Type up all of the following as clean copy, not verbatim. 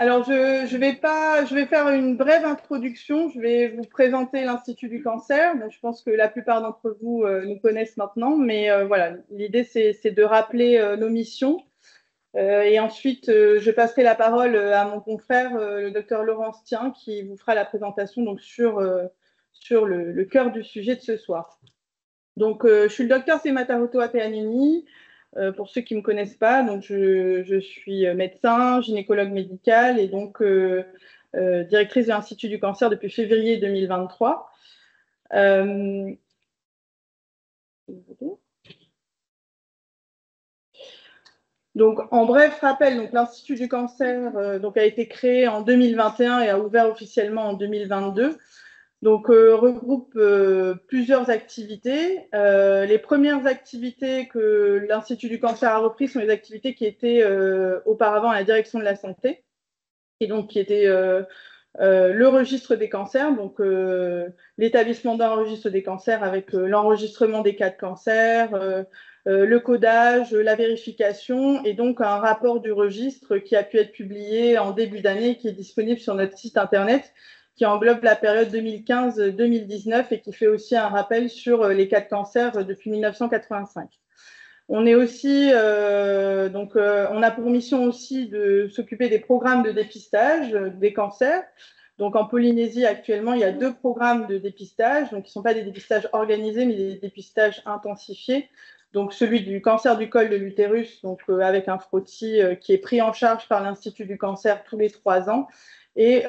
Alors, je vais faire une brève introduction. Je vais vous présenter l'Institut du cancer. Je pense que la plupart d'entre vous nous connaissent maintenant, mais voilà, l'idée, c'est de rappeler nos missions. Et ensuite, je passerai la parole à mon confrère, le docteur Laurence Tien, qui vous fera la présentation donc, sur le cœur du sujet de ce soir. Donc, je suis le docteur Semataroto Ateanini. Pour ceux qui ne me connaissent pas, donc je suis médecin, gynécologue médicale et donc directrice de l'Institut du cancer depuis février 2023. Donc, en bref rappel, l'Institut du cancer a été créé en 2021 et a ouvert officiellement en 2022. Donc, regroupe plusieurs activités. Les premières activités que l'Institut du cancer a repris sont les activités qui étaient auparavant à la direction de la santé, et donc qui étaient le registre des cancers, donc l'établissement d'un registre des cancers avec l'enregistrement des cas de cancer, le codage, la vérification, et donc un rapport du registre qui a pu être publié en début d'année, qui est disponible sur notre site internet, qui englobe la période 2015-2019 et qui fait aussi un rappel sur les cas de cancer depuis 1985. On est aussi, on a pour mission aussi de s'occuper des programmes de dépistage des cancers. Donc en Polynésie, actuellement, il y a 2 programmes de dépistage, donc qui ne sont pas des dépistages organisés, mais des dépistages intensifiés. Donc celui du cancer du col de l'utérus, donc avec un frottis qui est pris en charge par l'Institut du cancer tous les 3 ans, et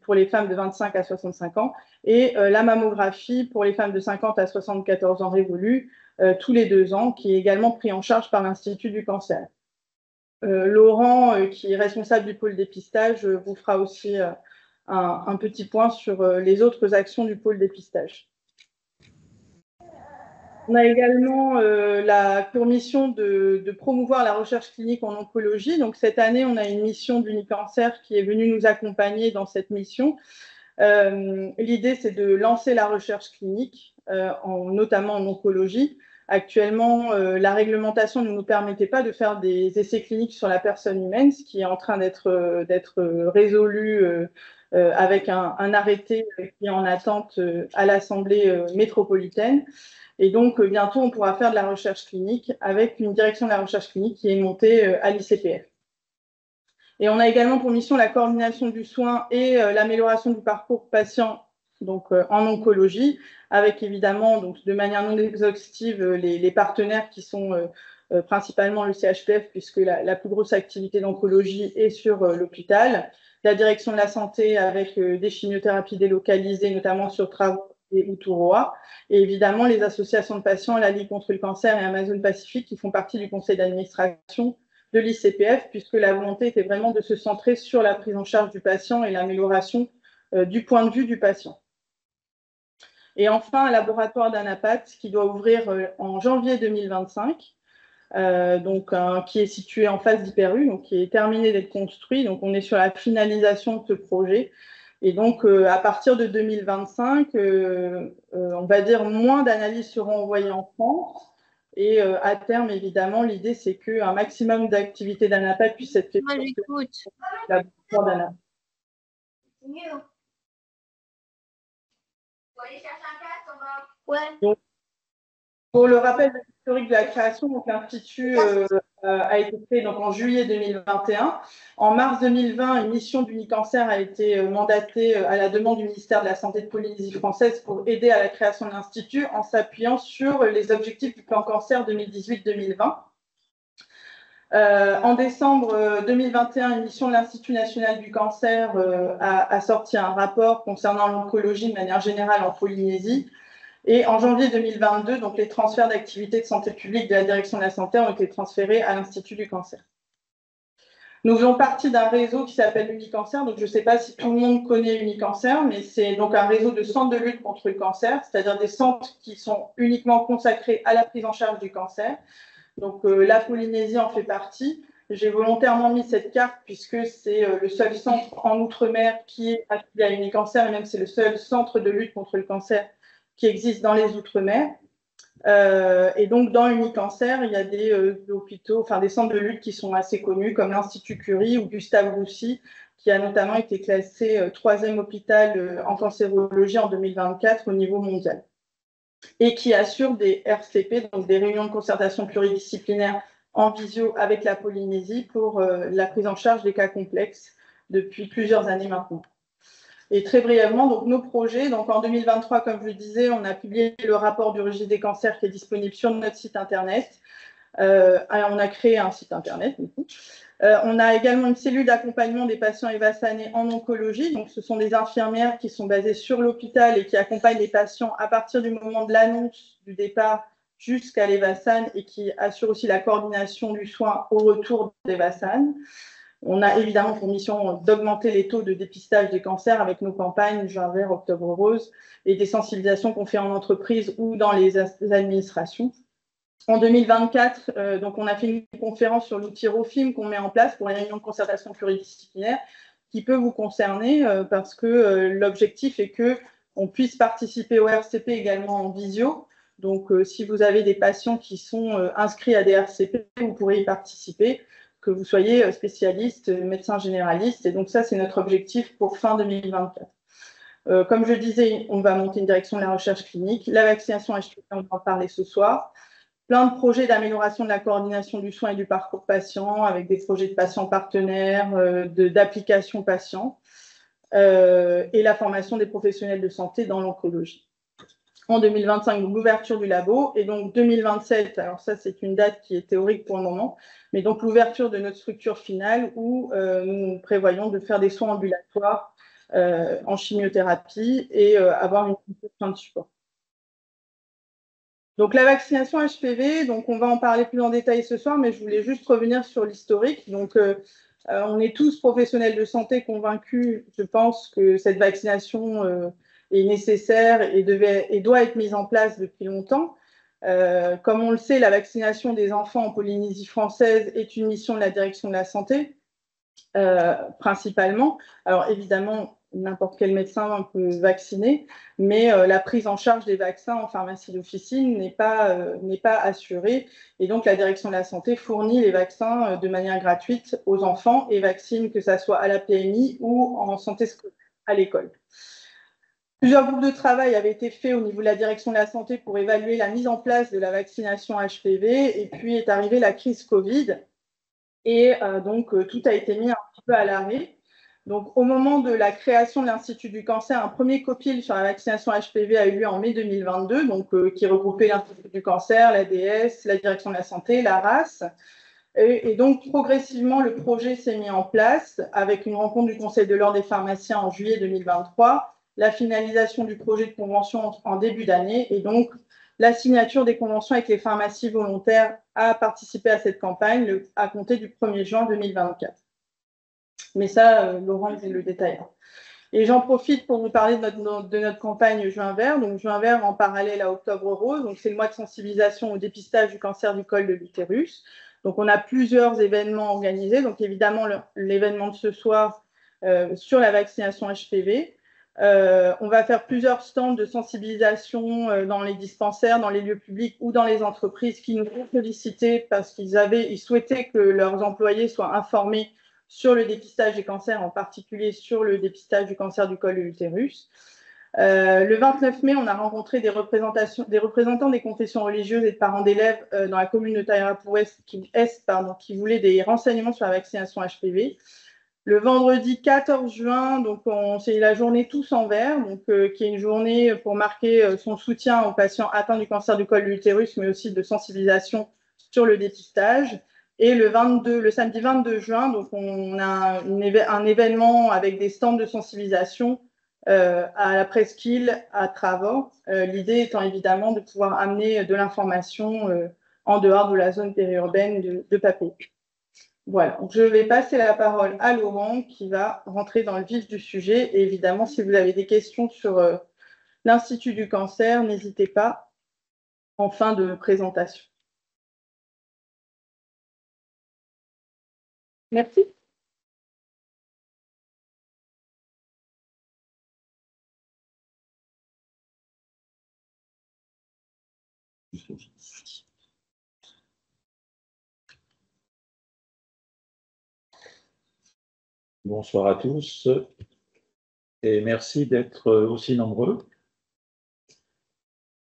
pour les femmes de 25 à 65 ans, et la mammographie pour les femmes de 50 à 74 ans révolus, tous les 2 ans, qui est également pris en charge par l'Institut du cancer. Laurent, qui est responsable du pôle dépistage, vous fera aussi un petit point sur les autres actions du pôle dépistage. On a également pour mission de promouvoir la recherche clinique en oncologie. Donc cette année, on a une mission d'Unicancer qui est venue nous accompagner dans cette mission. L'idée, c'est de lancer la recherche clinique, notamment en oncologie. Actuellement, la réglementation ne nous permettait pas de faire des essais cliniques sur la personne humaine, ce qui est en train d'être résolu avec un arrêté qui est en attente à l'Assemblée métropolitaine. Et donc, bientôt, on pourra faire de la recherche clinique avec une direction de la recherche clinique qui est montée à l'ICPF. Et on a également pour mission la coordination du soin et l'amélioration du parcours patient donc, en oncologie, avec évidemment, donc, de manière non exhaustive, les partenaires qui sont principalement le CHPF, puisque la plus grosse activité d'oncologie est sur l'hôpital, la direction de la santé avec des chimiothérapies délocalisées, notamment sur Travaux et Uturoa, et évidemment les associations de patients, la Ligue contre le cancer et Amazon Pacifique, qui font partie du conseil d'administration de l'ICPF, puisque la volonté était vraiment de se centrer sur la prise en charge du patient et l'amélioration du point de vue du patient. Et enfin, un laboratoire d'Anapat qui doit ouvrir en janvier 2025, qui est situé en face d'Hyper-U, donc qui est terminé d'être construit. Donc, on est sur la finalisation de ce projet. Et donc, à partir de 2025, on va dire moins d'analyses seront envoyées en France. Et à terme, évidemment, l'idée, c'est qu'un maximum d'activités d'Anapat puisse être fait. Moi, j'écoute. Donc, pour le rappel historique de la création, l'Institut a été créé donc, en juillet 2021. En mars 2020, une mission d'Unicancer a été mandatée à la demande du ministère de la Santé de Polynésie française pour aider à la création de l'Institut en s'appuyant sur les objectifs du plan cancer 2018-2020. En décembre 2021, une mission de l'Institut national du cancer a sorti un rapport concernant l'oncologie de manière générale en Polynésie. Et en janvier 2022, donc les transferts d'activités de santé publique de la direction de la santé ont été transférés à l'Institut du cancer. Nous faisons partie d'un réseau qui s'appelle Unicancer. Donc, je ne sais pas si tout le monde connaît Unicancer, mais c'est donc un réseau de centres de lutte contre le cancer, c'est-à-dire des centres qui sont uniquement consacrés à la prise en charge du cancer. Donc, la Polynésie en fait partie. J'ai volontairement mis cette carte puisque c'est le seul centre en Outre-mer qui est affilié à Unicancer et même c'est le seul centre de lutte contre le cancer qui existe dans les Outre-mer. Et donc, dans Unicancer, il y a des hôpitaux, enfin des centres de lutte qui sont assez connus, comme l'Institut Curie ou Gustave Roussy, qui a notamment été classé 3e hôpital en cancérologie en 2024 au niveau mondial, et qui assure des RCP, donc des réunions de concertation pluridisciplinaire en visio avec la Polynésie pour la prise en charge des cas complexes depuis plusieurs années maintenant. Et très brièvement, donc nos projets. Donc en 2023, comme je le disais, on a publié le rapport du registre des cancers qui est disponible sur notre site internet. On a créé un site internet, du coup. On a également une cellule d'accompagnement des patients évassanés en oncologie. Donc, ce sont des infirmières qui sont basées sur l'hôpital et qui accompagnent les patients à partir du moment de l'annonce du départ jusqu'à l'Évasan et qui assurent aussi la coordination du soin au retour d'Évasan. On a évidemment pour mission d'augmenter les taux de dépistage des cancers avec nos campagnes Juin vert, Octobre rose et des sensibilisations qu'on fait en entreprise ou dans les administrations. En 2024, donc on a fait une conférence sur l'outil ROFIM qu'on met en place pour les réunions de concertation pluridisciplinaire qui peut vous concerner parce que l'objectif est qu'on puisse participer au RCP également en visio. Donc, si vous avez des patients qui sont inscrits à des RCP, vous pourrez y participer, que vous soyez spécialiste, médecin généraliste. Et donc, ça, c'est notre objectif pour fin 2024. Comme je disais, on va monter une direction de la recherche clinique. La vaccination HPV, on va en parler ce soir. Plein de projets d'amélioration de la coordination du soin et du parcours patient avec des projets de patients partenaires, d'applications patients et la formation des professionnels de santé dans l'oncologie. En 2025, donc l'ouverture du labo et donc 2027, alors ça c'est une date qui est théorique pour le moment, mais donc l'ouverture de notre structure finale où nous prévoyons de faire des soins ambulatoires en chimiothérapie et avoir une soin de support. Donc la vaccination HPV, donc on va en parler plus en détail ce soir, mais je voulais juste revenir sur l'historique. Donc on est tous professionnels de santé convaincus, je pense, que cette vaccination est nécessaire et doit être mise en place depuis longtemps. Comme on le sait, la vaccination des enfants en Polynésie française est une mission de la direction de la santé, principalement. Alors évidemment, n'importe quel médecin peut vacciner, mais la prise en charge des vaccins en pharmacie d'officine n'est pas assurée. Et donc, la direction de la santé fournit les vaccins de manière gratuite aux enfants et vaccine que ce soit à la PMI ou en santé scolaire, à l'école. Plusieurs groupes de travail avaient été faits au niveau de la direction de la santé pour évaluer la mise en place de la vaccination HPV. Et puis est arrivée la crise Covid. Et donc, tout a été mis un petit peu à l'arrêt. Donc, au moment de la création de l'Institut du cancer, un premier copil sur la vaccination HPV a eu lieu en mai 2022, donc, qui regroupait l'Institut du cancer, l'ADS, la direction de la santé, la RAS. Et donc, progressivement, le projet s'est mis en place avec une rencontre du Conseil de l'ordre des pharmaciens en juillet 2023, la finalisation du projet de convention en début d'année et donc la signature des conventions avec les pharmacies volontaires à participer à cette campagne à compter du 1er juin 2024. Mais ça, Laurent le détaillera. Et j'en profite pour vous parler de notre campagne Juin vert. Donc, Juin vert en parallèle à Octobre rose. Donc, c'est le mois de sensibilisation au dépistage du cancer du col de l'utérus. Donc, on a plusieurs événements organisés. Donc, évidemment, l'événement de ce soir sur la vaccination HPV. On va faire plusieurs stands de sensibilisation dans les dispensaires, dans les lieux publics ou dans les entreprises qui nous ont sollicité parce qu'ils souhaitaient que leurs employés soient informés sur le dépistage des cancers, en particulier sur le dépistage du cancer du col de l'utérus. Le 29 mai, on a rencontré des représentants des confessions religieuses et de parents d'élèves dans la commune de Tairapou Est qui voulaient des renseignements sur la vaccination HPV. Le vendredi 14 juin, donc c'est la journée Tous en vert, donc qui est une journée pour marquer son soutien aux patients atteints du cancer du col de l'utérus, mais aussi de sensibilisation sur le dépistage. Et le samedi 22 juin, donc on a un événement avec des stands de sensibilisation à la presqu'île, à Travor. L'idée étant évidemment de pouvoir amener de l'information en dehors de la zone périurbaine de Papé. Voilà, donc je vais passer la parole à Laurent qui va rentrer dans le vif du sujet. Et évidemment, si vous avez des questions sur l'Institut du cancer, n'hésitez pas en fin de présentation. Merci. Bonsoir à tous et merci d'être aussi nombreux.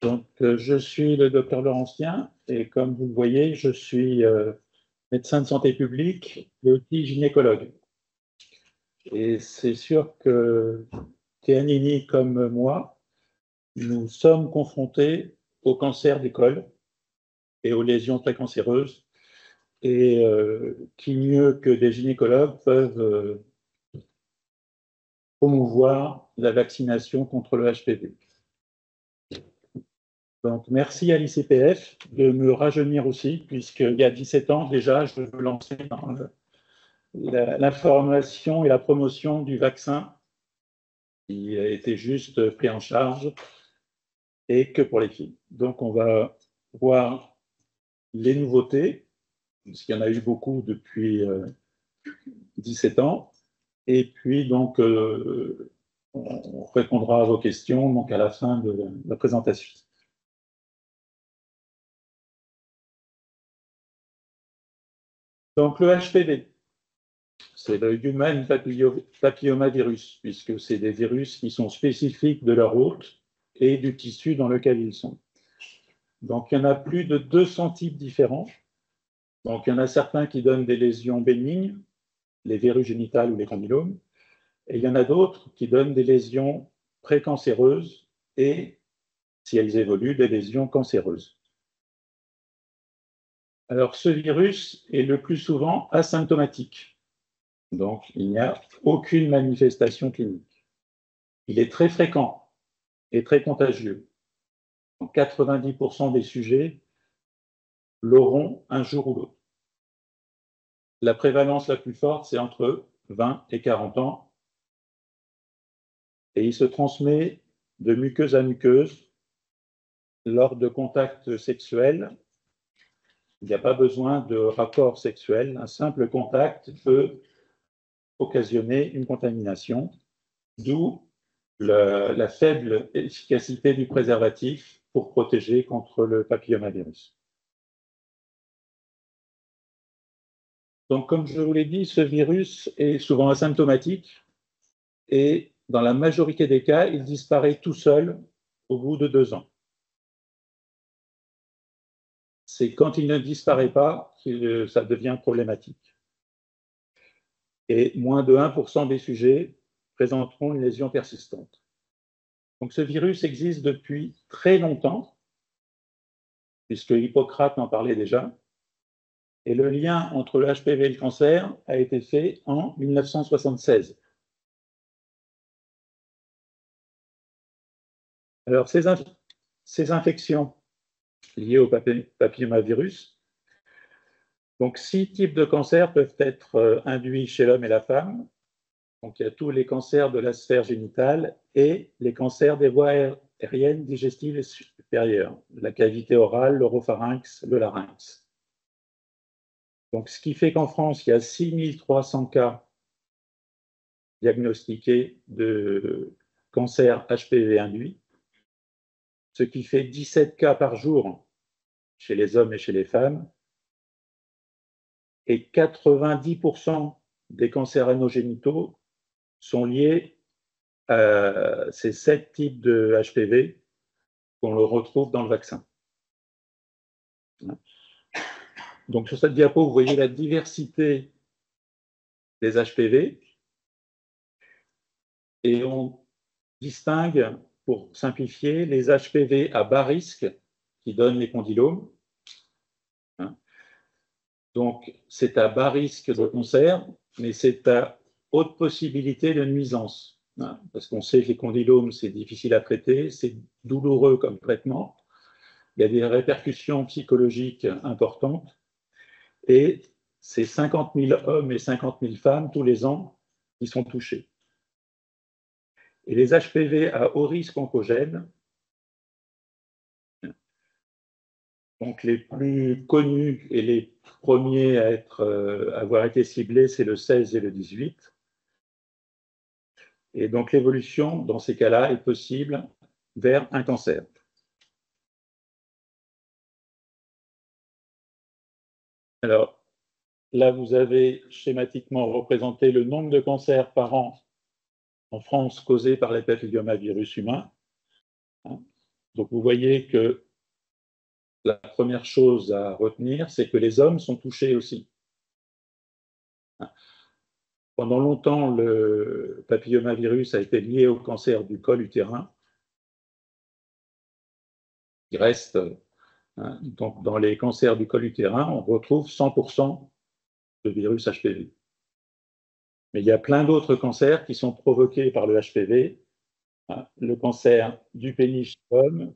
Donc, je suis le docteur Laurentien et comme vous le voyez, je suis médecin de santé publique et aussi gynécologue. Et c'est sûr que Théanini comme moi, nous sommes confrontés au cancer du col et aux lésions précancéreuses. Et qui mieux que des gynécologues peuvent promouvoir la vaccination contre le HPV. Donc, merci à l'ICPF de me rajeunir aussi, puisqu'il y a 17 ans déjà, je me lançais dans l'information et la promotion du vaccin qui a été juste pris en charge et que pour les filles. Donc, on va voir les nouveautés, parce qu'il y en a eu beaucoup depuis 17 ans. Et puis, donc, on répondra à vos questions donc à la fin de la présentation. Donc, le HPV, c'est le Human Papillomavirus, puisque c'est des virus qui sont spécifiques de leur hôte et du tissu dans lequel ils sont. Donc, il y en a plus de 200 types différents. Donc, il y en a certains qui donnent des lésions bénignes, les verrues génitales ou les condylomes, et il y en a d'autres qui donnent des lésions précancéreuses et, si elles évoluent, des lésions cancéreuses. Alors, ce virus est le plus souvent asymptomatique. Donc, il n'y a aucune manifestation clinique. Il est très fréquent et très contagieux. Donc, 90% des sujets l'auront un jour ou l'autre. La prévalence la plus forte, c'est entre 20 et 40 ans. Et il se transmet de muqueuse à muqueuse lors de contacts sexuels. Il n'y a pas besoin de rapport sexuel. Un simple contact peut occasionner une contamination, d'où la faible efficacité du préservatif pour protéger contre le papillomavirus. Donc, comme je vous l'ai dit, ce virus est souvent asymptomatique et dans la majorité des cas, il disparaît tout seul au bout de 2 ans. C'est quand il ne disparaît pas que ça devient problématique. Et moins de 1% des sujets présenteront une lésion persistante. Donc ce virus existe depuis très longtemps, puisque Hippocrate en parlait déjà, et le lien entre le HPV et le cancer a été fait en 1976. Alors ces infections liées au papillomavirus, donc 6 types de cancers peuvent être induits chez l'homme et la femme. Donc il y a tous les cancers de la sphère génitale et les cancers des voies aériennes digestives et supérieures, la cavité orale, l'oropharynx, le larynx. Donc, ce qui fait qu'en France, il y a 6300 cas diagnostiqués de cancer HPV induit, ce qui fait 17 cas par jour chez les hommes et chez les femmes, et 90% des cancers anogénitaux sont liés à ces 7 types de HPV qu'on le retrouve dans le vaccin. Donc, sur cette diapo, vous voyez la diversité des HPV et on distingue, pour simplifier, les HPV à bas risque qui donnent les condylomes. Donc, c'est à bas risque de cancer, mais c'est à haute possibilité de nuisance. Parce qu'on sait que les condylomes, c'est difficile à traiter, c'est douloureux comme traitement, il y a des répercussions psychologiques importantes, et c'est 50 000 hommes et 50 000 femmes tous les ans qui sont touchés. Et les HPV à haut risque oncogène, donc les plus connus et les premiers à avoir été ciblés, c'est le 16 et le 18. Et donc l'évolution, dans ces cas-là, est possible vers un cancer. Alors, là, vous avez schématiquement représenté le nombre de cancers par an en France causés par les papillomavirus humains. Donc, vous voyez que la première chose à retenir, c'est que les hommes sont touchés aussi. Pendant longtemps, le papillomavirus a été lié au cancer du col utérin. Il reste, donc dans les cancers du col utérin, on retrouve 100% de virus HPV. Mais il y a plein d'autres cancers qui sont provoqués par le HPV. Le cancer du pénis chez l'homme,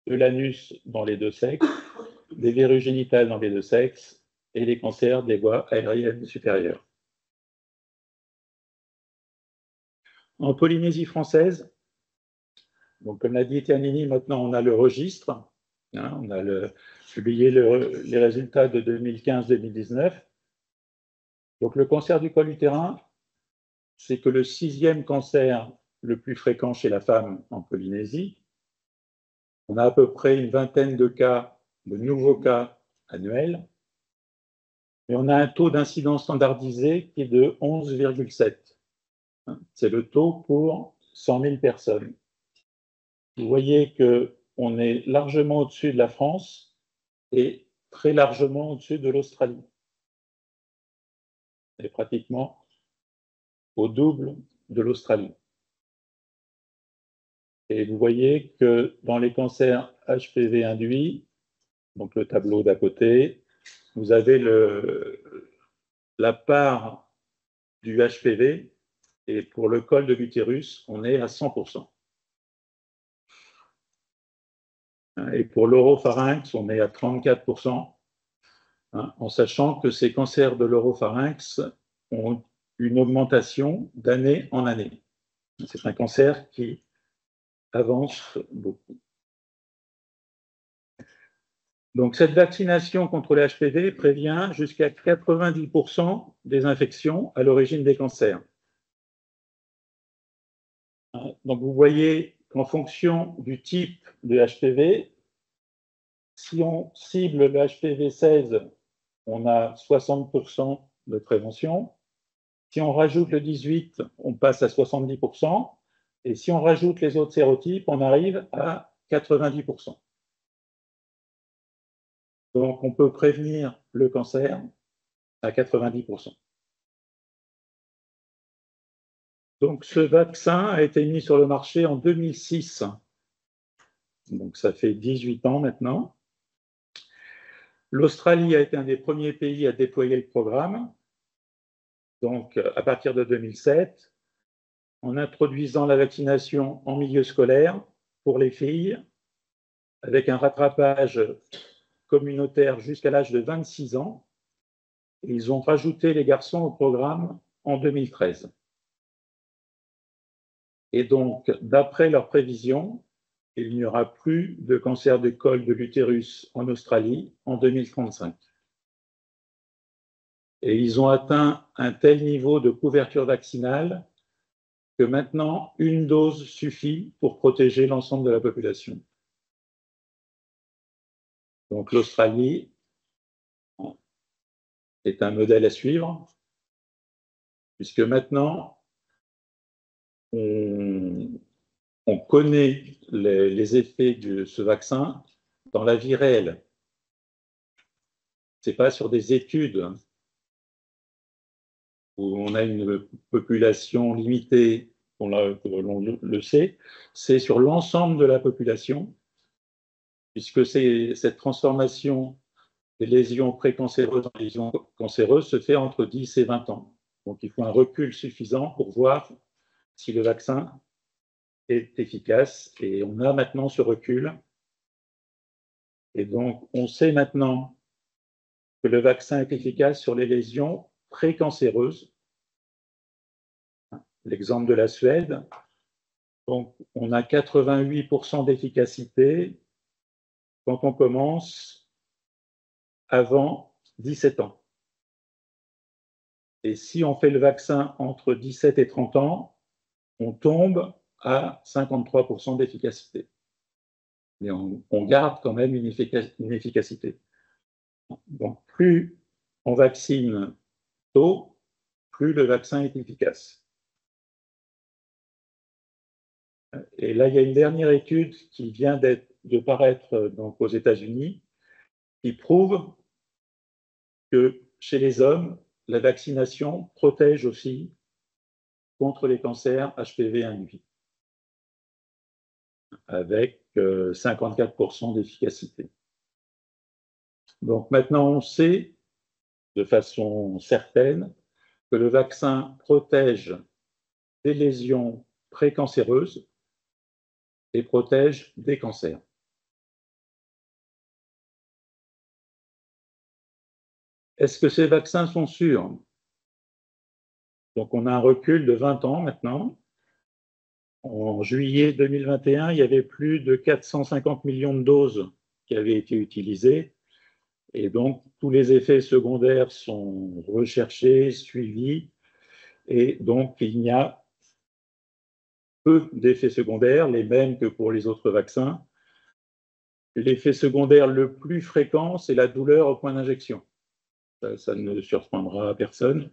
de l'anus dans les deux sexes, des verrues génitales dans les deux sexes et les cancers des voies aériennes supérieures. En Polynésie française, donc comme l'a dit Tianini, maintenant on a le registre, on a publié les résultats de 2015-2019. Donc le cancer du col utérin, c'est que le 6e cancer le plus fréquent chez la femme en Polynésie. On a à peu près une vingtaine de cas, de nouveaux cas annuels, mais on a un taux d'incidence standardisé qui est de 11,7. C'est le taux pour 100 000 personnes. Vous voyez qu'on est largement au-dessus de la France et très largement au-dessus de l'Australie. Et pratiquement au double de l'Australie. Et vous voyez que dans les cancers HPV induits, donc le tableau d'à côté, vous avez la part du HPV, et pour le col de l'utérus, on est à 100%. Et pour l'oropharynx, on est à 34%, en sachant que ces cancers de l'oropharynx ont une augmentation d'année en année. C'est un cancer qui avance beaucoup. Donc, cette vaccination contre les HPV prévient jusqu'à 90% des infections à l'origine des cancers. Donc, vous voyez qu'en fonction du type de HPV, si on cible le HPV 16, on a 60% de prévention. Si on rajoute le 18, on passe à 70%. Et si on rajoute les autres sérotypes, on arrive à 90%. Donc, on peut prévenir le cancer à 90%. Donc, ce vaccin a été mis sur le marché en 2006. Donc, ça fait 18 ans maintenant. L'Australie a été un des premiers pays à déployer le programme. Donc, à partir de 2007, en introduisant la vaccination en milieu scolaire pour les filles, avec un rattrapage communautaire jusqu'à l'âge de 26 ans. Et ils ont rajouté les garçons au programme en 2013. Et donc, d'après leurs prévisions, il n'y aura plus de cancer du col de l'utérus en Australie en 2035. Et ils ont atteint un tel niveau de couverture vaccinale que maintenant, une dose suffit pour protéger l'ensemble de la population. Donc l'Australie est un modèle à suivre, puisque maintenant, on connaît les effets de ce vaccin dans la vie réelle. Ce n'est pas sur des études où on a une population limitée, on le sait, c'est sur l'ensemble de la population, puisque cette transformation des lésions précancéreuses en lésions cancéreuses se fait entre 10 et 20 ans. Donc il faut un recul suffisant pour voir si le vaccin est efficace. Et on a maintenant ce recul. Et donc on sait maintenant que le vaccin est efficace sur les lésions précancéreuses. L'exemple de la Suède. Donc on a 88% d'efficacité quand on commence avant 17 ans. Et si on fait le vaccin entre 17 et 30 ans, on tombe à 53% d'efficacité. Mais on garde quand même une efficacité. Donc, plus on vaccine tôt, plus le vaccin est efficace. Et là, il y a une dernière étude qui vient de paraître donc, aux États-Unis qui prouve que chez les hommes, la vaccination protège aussi contre les cancers HPV induits, avec 54% d'efficacité. Donc maintenant, on sait de façon certaine que le vaccin protège des lésions précancéreuses et protège des cancers. Est-ce que ces vaccins sont sûrs? Donc on a un recul de 20 ans maintenant. En juillet 2021, il y avait plus de 450 millions de doses qui avaient été utilisées. Et donc, tous les effets secondaires sont recherchés, suivis. Et donc, il y a peu d'effets secondaires, les mêmes que pour les autres vaccins. L'effet secondaire le plus fréquent, c'est la douleur au point d'injection. Ça ne surprendra personne.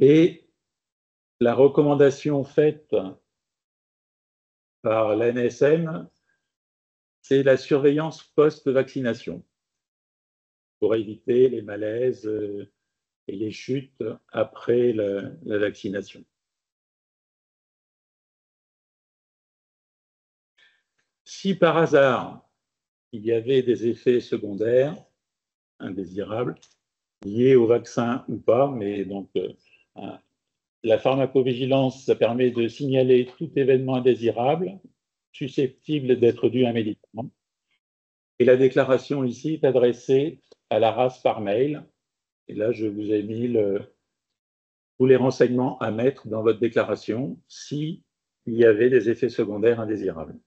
Et la recommandation faite par l'ANSM, c'est la surveillance post-vaccination pour éviter les malaises et les chutes après la vaccination. Si par hasard, il y avait des effets secondaires indésirables liés au vaccin ou pas, mais donc la pharmacovigilance, ça permet de signaler tout événement indésirable susceptible d'être dû à un médicament. Et la déclaration ici est adressée à la RAS par mail. Et là, je vous ai mis tous les renseignements à mettre dans votre déclaration s'il y avait des effets secondaires indésirables.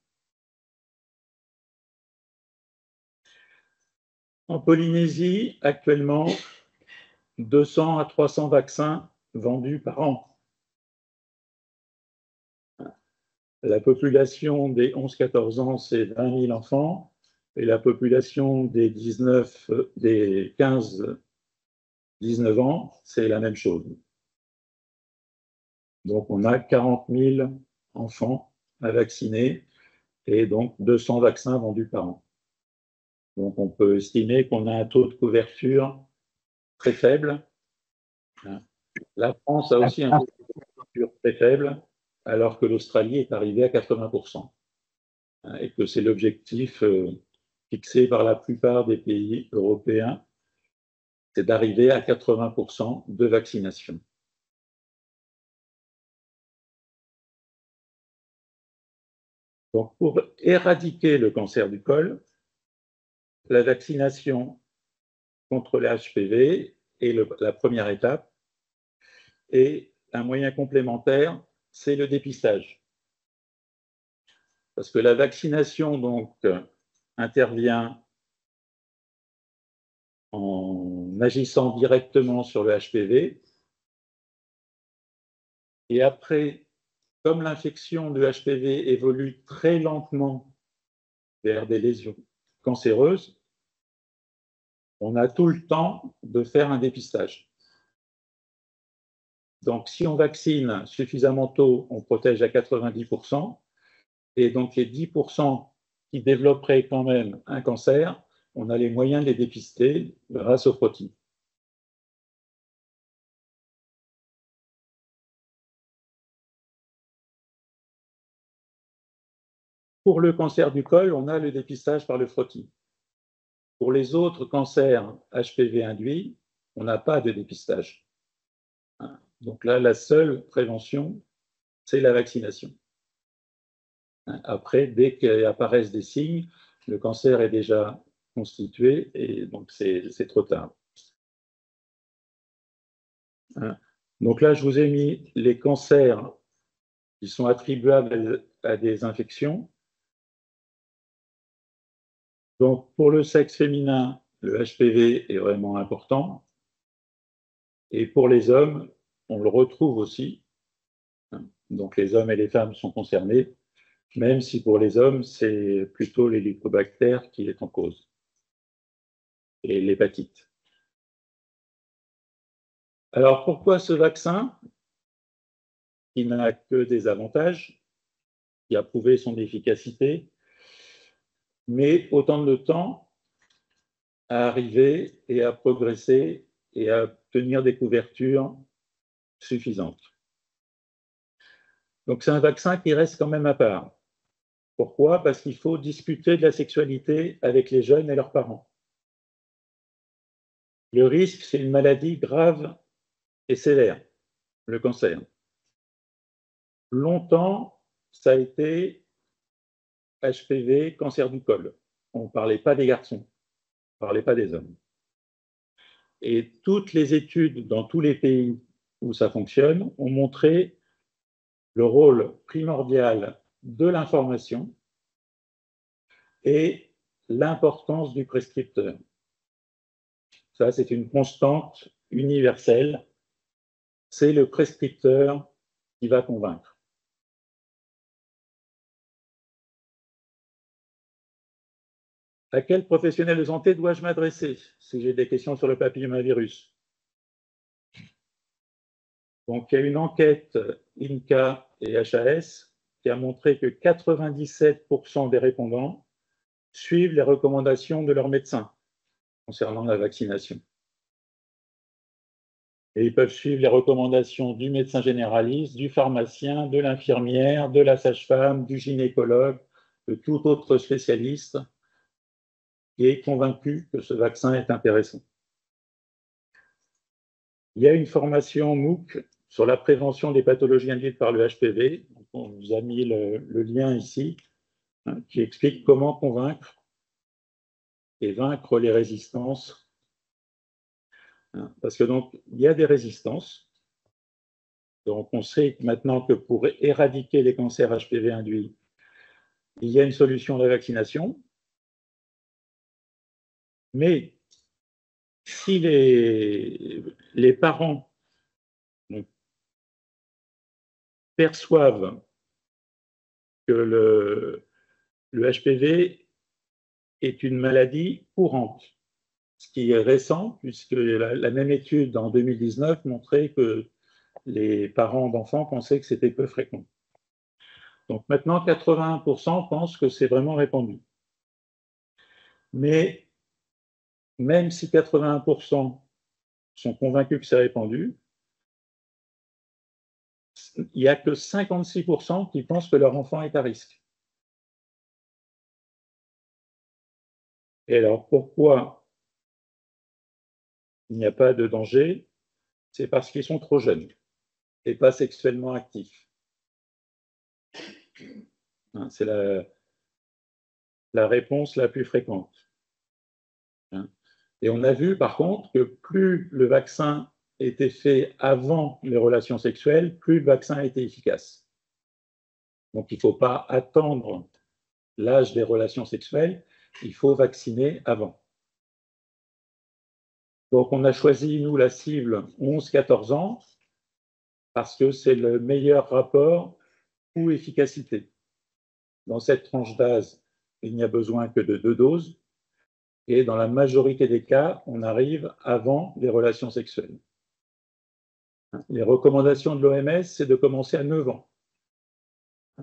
En Polynésie, actuellement, 200 à 300 vaccins vendus par an. La population des 11-14 ans, c'est 20 000 enfants, et la population des 15-19 ans, c'est la même chose. Donc, on a 40 000 enfants à vacciner et donc 200 vaccins vendus par an. Donc, on peut estimer qu'on a un taux de couverture très faible. La France a aussi un taux de couverture très faible, alors que l'Australie est arrivée à 80%. Et que c'est l'objectif fixé par la plupart des pays européens, c'est d'arriver à 80% de vaccination. Donc, pour éradiquer le cancer du col, la vaccination contre les HPV est la première étape. Et un moyen complémentaire, c'est le dépistage. Parce que la vaccination, donc, intervient en agissant directement sur le HPV. Et après, comme l'infection de HPV évolue très lentement vers des lésions cancéreuses, on a tout le temps de faire un dépistage. Donc, si on vaccine suffisamment tôt, on protège à 90%. Et donc, les 10% qui développeraient quand même un cancer, on a les moyens de les dépister grâce aux protéines. Pour le cancer du col, on a le dépistage par le frottis. Pour les autres cancers HPV induits, on n'a pas de dépistage. Donc là, la seule prévention, c'est la vaccination. Après, dès qu'apparaissent des signes, le cancer est déjà constitué et donc c'est trop tard. Donc là, je vous ai mis les cancers qui sont attribuables à des infections. Donc, pour le sexe féminin, le HPV est vraiment important. Et pour les hommes, on le retrouve aussi. Donc, les hommes et les femmes sont concernés, même si pour les hommes, c'est plutôt l'hélicobactère qui est en cause. et l'hépatite. Alors, pourquoi ce vaccin, qui n'a que des avantages, qui a prouvé son efficacité, mais autant de temps à arriver et à progresser et à obtenir des couvertures suffisantes? Donc, c'est un vaccin qui reste quand même à part. Pourquoi? Parce qu'il faut discuter de la sexualité avec les jeunes et leurs parents. Le risque, c'est une maladie grave et sévère, le cancer. Longtemps, ça a été HPV, cancer du col. On ne parlait pas des garçons, on ne parlait pas des hommes. Et toutes les études dans tous les pays où ça fonctionne ont montré le rôle primordial de l'information et l'importance du prescripteur. Ça, c'est une constante universelle. C'est le prescripteur qui va convaincre. À quel professionnel de santé dois-je m'adresser si j'ai des questions sur le papillomavirus? Donc, il y a une enquête INCA et HAS qui a montré que 97% des répondants suivent les recommandations de leur médecin concernant la vaccination. Et ils peuvent suivre les recommandations du médecin généraliste, du pharmacien, de l'infirmière, de la sage-femme, du gynécologue, de tout autre spécialiste qui est convaincu que ce vaccin est intéressant. Il y a une formation MOOC sur la prévention des pathologies induites par le HPV. On vous a mis le lien ici, qui explique comment convaincre et vaincre les résistances. Parce que donc, il y a des résistances. Donc, on sait maintenant que pour éradiquer les cancers HPV induits, il y a une solution, la vaccination. Mais si les parents perçoivent que le HPV est une maladie courante, ce qui est récent, puisque la même étude en 2019 montrait que les parents d'enfants pensaient que c'était peu fréquent. Donc maintenant, 81% pensent que c'est vraiment répandu. Mais même si 81% sont convaincus que c'est répandu, il n'y a que 56% qui pensent que leur enfant est à risque. Et alors, pourquoi il n'y a pas de danger? C'est parce qu'ils sont trop jeunes et pas sexuellement actifs. C'est la réponse la plus fréquente. Et on a vu, par contre, que plus le vaccin était fait avant les relations sexuelles, plus le vaccin était efficace. Donc, il ne faut pas attendre l'âge des relations sexuelles, il faut vacciner avant. Donc, on a choisi, nous, la cible 11-14 ans, parce que c'est le meilleur rapport coût-efficacité. Dans cette tranche d'âge, il n'y a besoin que de 2 doses, et dans la majorité des cas, on arrive avant les relations sexuelles. Les recommandations de l'OMS, c'est de commencer à 9 ans.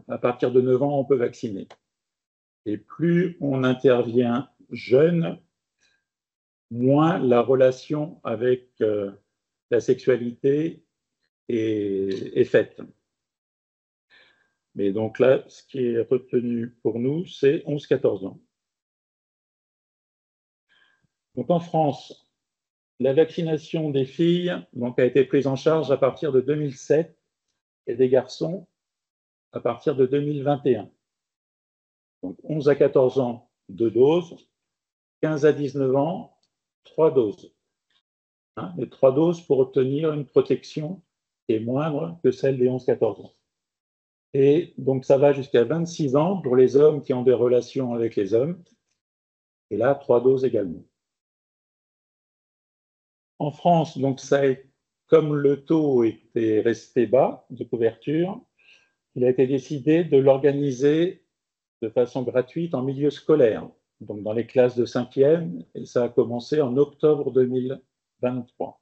À partir de 9 ans, on peut vacciner. Et plus on intervient jeune, moins la relation avec la sexualité est faite. Mais donc là, ce qui est retenu pour nous, c'est 11-14 ans. Donc en France, la vaccination des filles donc, a été prise en charge à partir de 2007 et des garçons à partir de 2021. Donc 11 à 14 ans, 2 doses, 15 à 19 ans, 3 doses. Les 3 doses pour obtenir une protection qui est moindre que celle des 11-14 ans. Et donc ça va jusqu'à 26 ans pour les hommes qui ont des relations avec les hommes. Et là, 3 doses également. En France, donc comme le taux était resté bas de couverture, il a été décidé de l'organiser de façon gratuite en milieu scolaire, donc dans les classes de 5e, et ça a commencé en octobre 2023.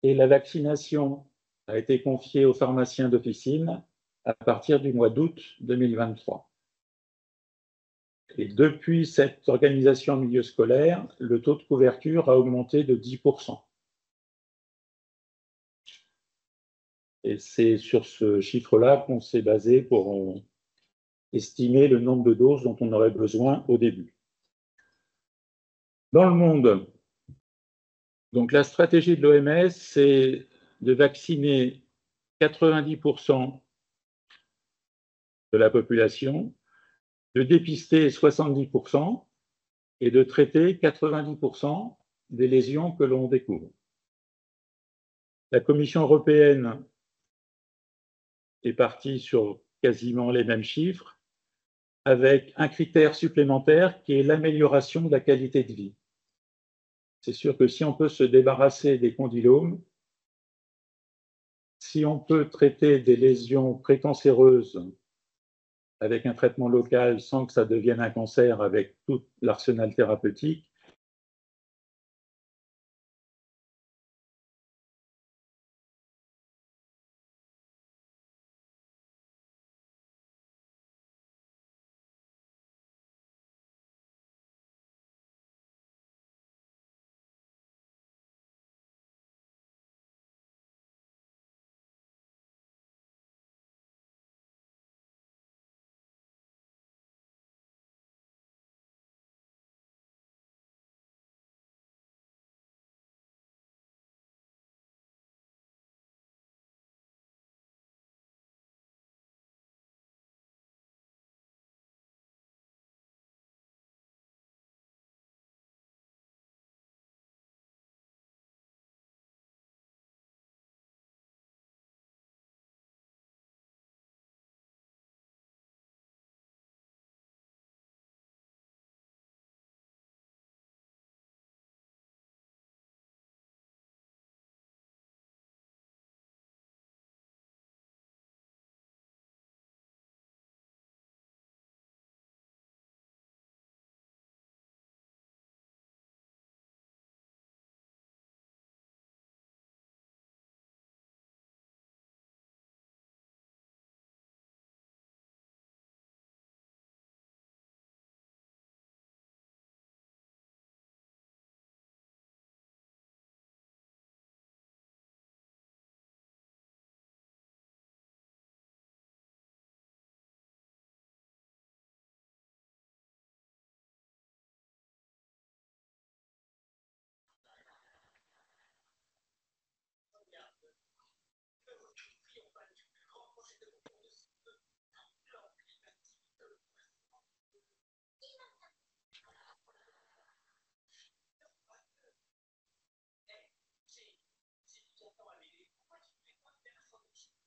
Et la vaccination a été confiée aux pharmaciens d'officine à partir du mois d'août 2023. Et depuis cette organisation en milieu scolaire, le taux de couverture a augmenté de 10%. Et c'est sur ce chiffre-là qu'on s'est basé pour estimer le nombre de doses dont on aurait besoin au début. Dans le monde, donc la stratégie de l'OMS, c'est de vacciner 90% de la population, de dépister 70% et de traiter 90% des lésions que l'on découvre. La Commission européenne est partie sur quasiment les mêmes chiffres, avec un critère supplémentaire qui est l'amélioration de la qualité de vie. C'est sûr que si on peut se débarrasser des condylomes, si on peut traiter des lésions précancéreuses avec un traitement local sans que ça devienne un cancer avec tout l'arsenal thérapeutique,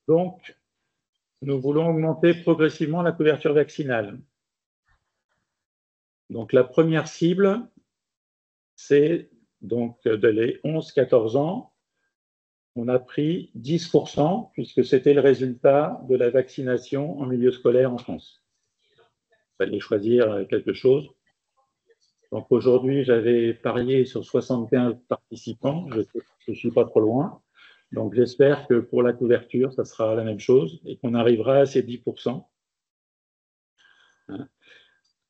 donc nous voulons augmenter progressivement la couverture vaccinale. Donc la première cible, c'est donc de les 11-14 ans. On a pris 10% puisque c'était le résultat de la vaccination en milieu scolaire en France. Il fallait choisir quelque chose. Donc aujourd'hui, j'avais parié sur 75 participants. Je ne suis pas trop loin. Donc j'espère que pour la couverture, ça sera la même chose et qu'on arrivera à ces 10%.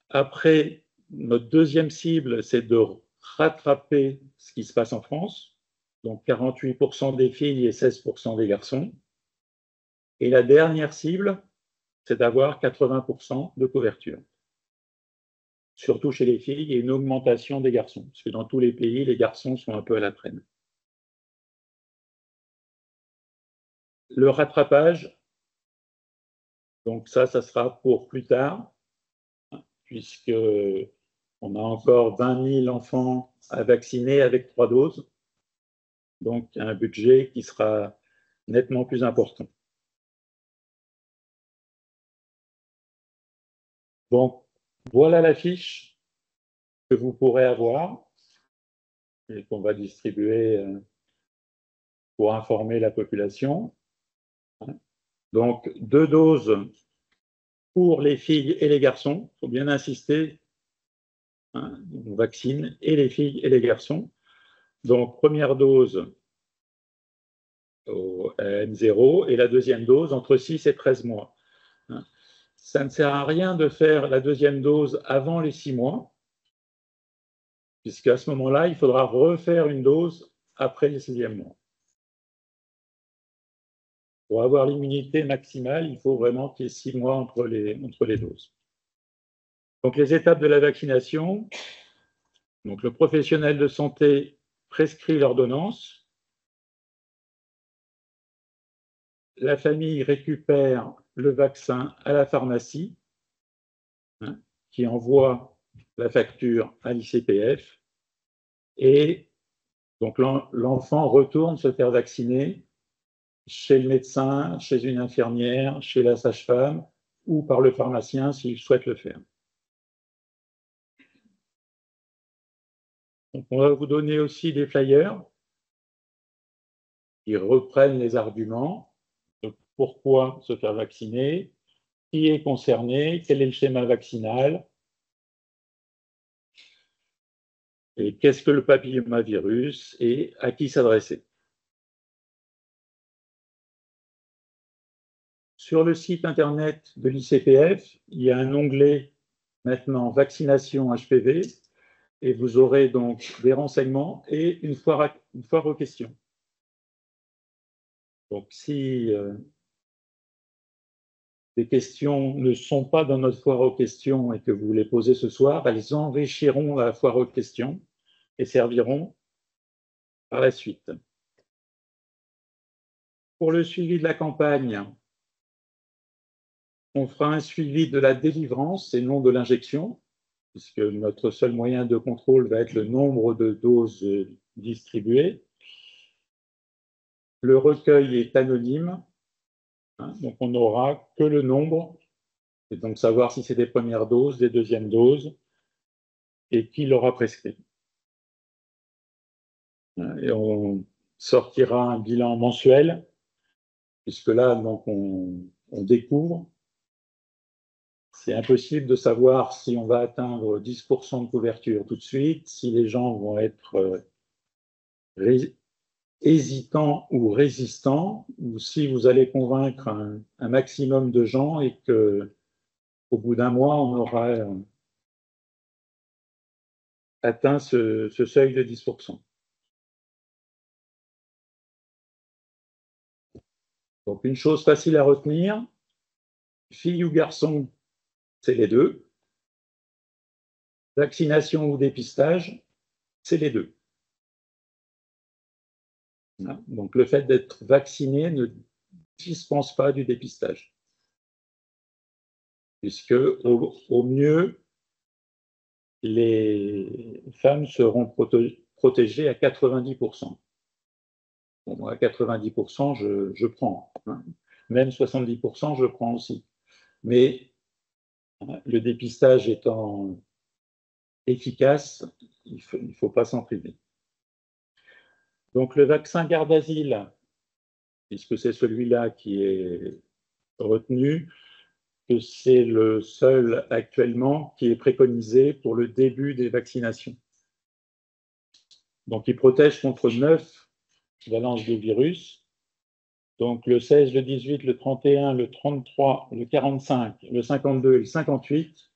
Après, notre deuxième cible, c'est de rattraper ce qui se passe en France. Donc 48% des filles et 16% des garçons. Et la dernière cible, c'est d'avoir 80% de couverture. Surtout chez les filles, il y a une augmentation des garçons, parce que dans tous les pays, les garçons sont un peu à la traîne. Le rattrapage, donc ça sera pour plus tard, puisque on a encore 20 000 enfants à vacciner avec 3 doses, donc un budget qui sera nettement plus important. Donc, voilà la fiche que vous pourrez avoir et qu'on va distribuer pour informer la population. Donc, 2 doses pour les filles et les garçons. Il faut bien insister, hein, on vaccine et les filles et les garçons. Donc, première dose au N0 et la deuxième dose entre 6 et 13 mois. Hein. Ça ne sert à rien de faire la deuxième dose avant les 6 mois, puisqu'à ce moment-là, il faudra refaire une dose après les 6e mois. Pour avoir l'immunité maximale, il faut vraiment qu'il y ait 6 mois entre les doses. Donc, les étapes de la vaccination. Donc, le professionnel de santé prescrit l'ordonnance. La famille récupère le vaccin à la pharmacie, hein, qui envoie la facture à l'ICPF, et donc l'enfant retourne se faire vacciner chez le médecin, chez une infirmière, chez la sage-femme ou par le pharmacien s'il souhaite le faire. Donc, on va vous donner aussi des flyers qui reprennent les arguments de pourquoi se faire vacciner, qui est concerné, quel est le schéma vaccinal, et qu'est-ce que le papillomavirus et à qui s'adresser. Sur le site internet de l'ICPF, il y a un onglet maintenant vaccination HPV et vous aurez donc des renseignements et une foire aux questions. Donc si des questions ne sont pas dans notre foire aux questions et que vous les posez ce soir, elles enrichiront la foire aux questions et serviront par la suite. Pour le suivi de la campagne, on fera un suivi de la délivrance et non de l'injection, puisque notre seul moyen de contrôle va être le nombre de doses distribuées. Le recueil est anonyme, hein, donc on n'aura que le nombre, et donc savoir si c'est des premières doses, des deuxièmes doses, et qui l'aura prescrit. Et on sortira un bilan mensuel, puisque là, donc, on découvre. C'est impossible de savoir si on va atteindre 10% de couverture tout de suite, si les gens vont être hésitants ou résistants, ou si vous allez convaincre un maximum de gens et qu'au bout d'un mois, on aura atteint ce seuil de 10%. Donc, une chose facile à retenir, fille ou garçon, c'est les deux. Vaccination ou dépistage, c'est les deux. Donc, le fait d'être vacciné ne dispense pas du dépistage, puisque au mieux, les femmes seront protégées à 90%. Bon, moi, à 90%, je prends. Hein. Même 70%, je prends aussi. Mais hein, le dépistage étant efficace, il ne faut pas s'en priver. Donc, le vaccin Gardasil, puisque c'est celui-là qui est retenu, que c'est le seul actuellement qui est préconisé pour le début des vaccinations. Donc, il protège contre 9 valences de virus. Donc, le 16, le 18, le 31, le 33, le 45, le 52 et le 58,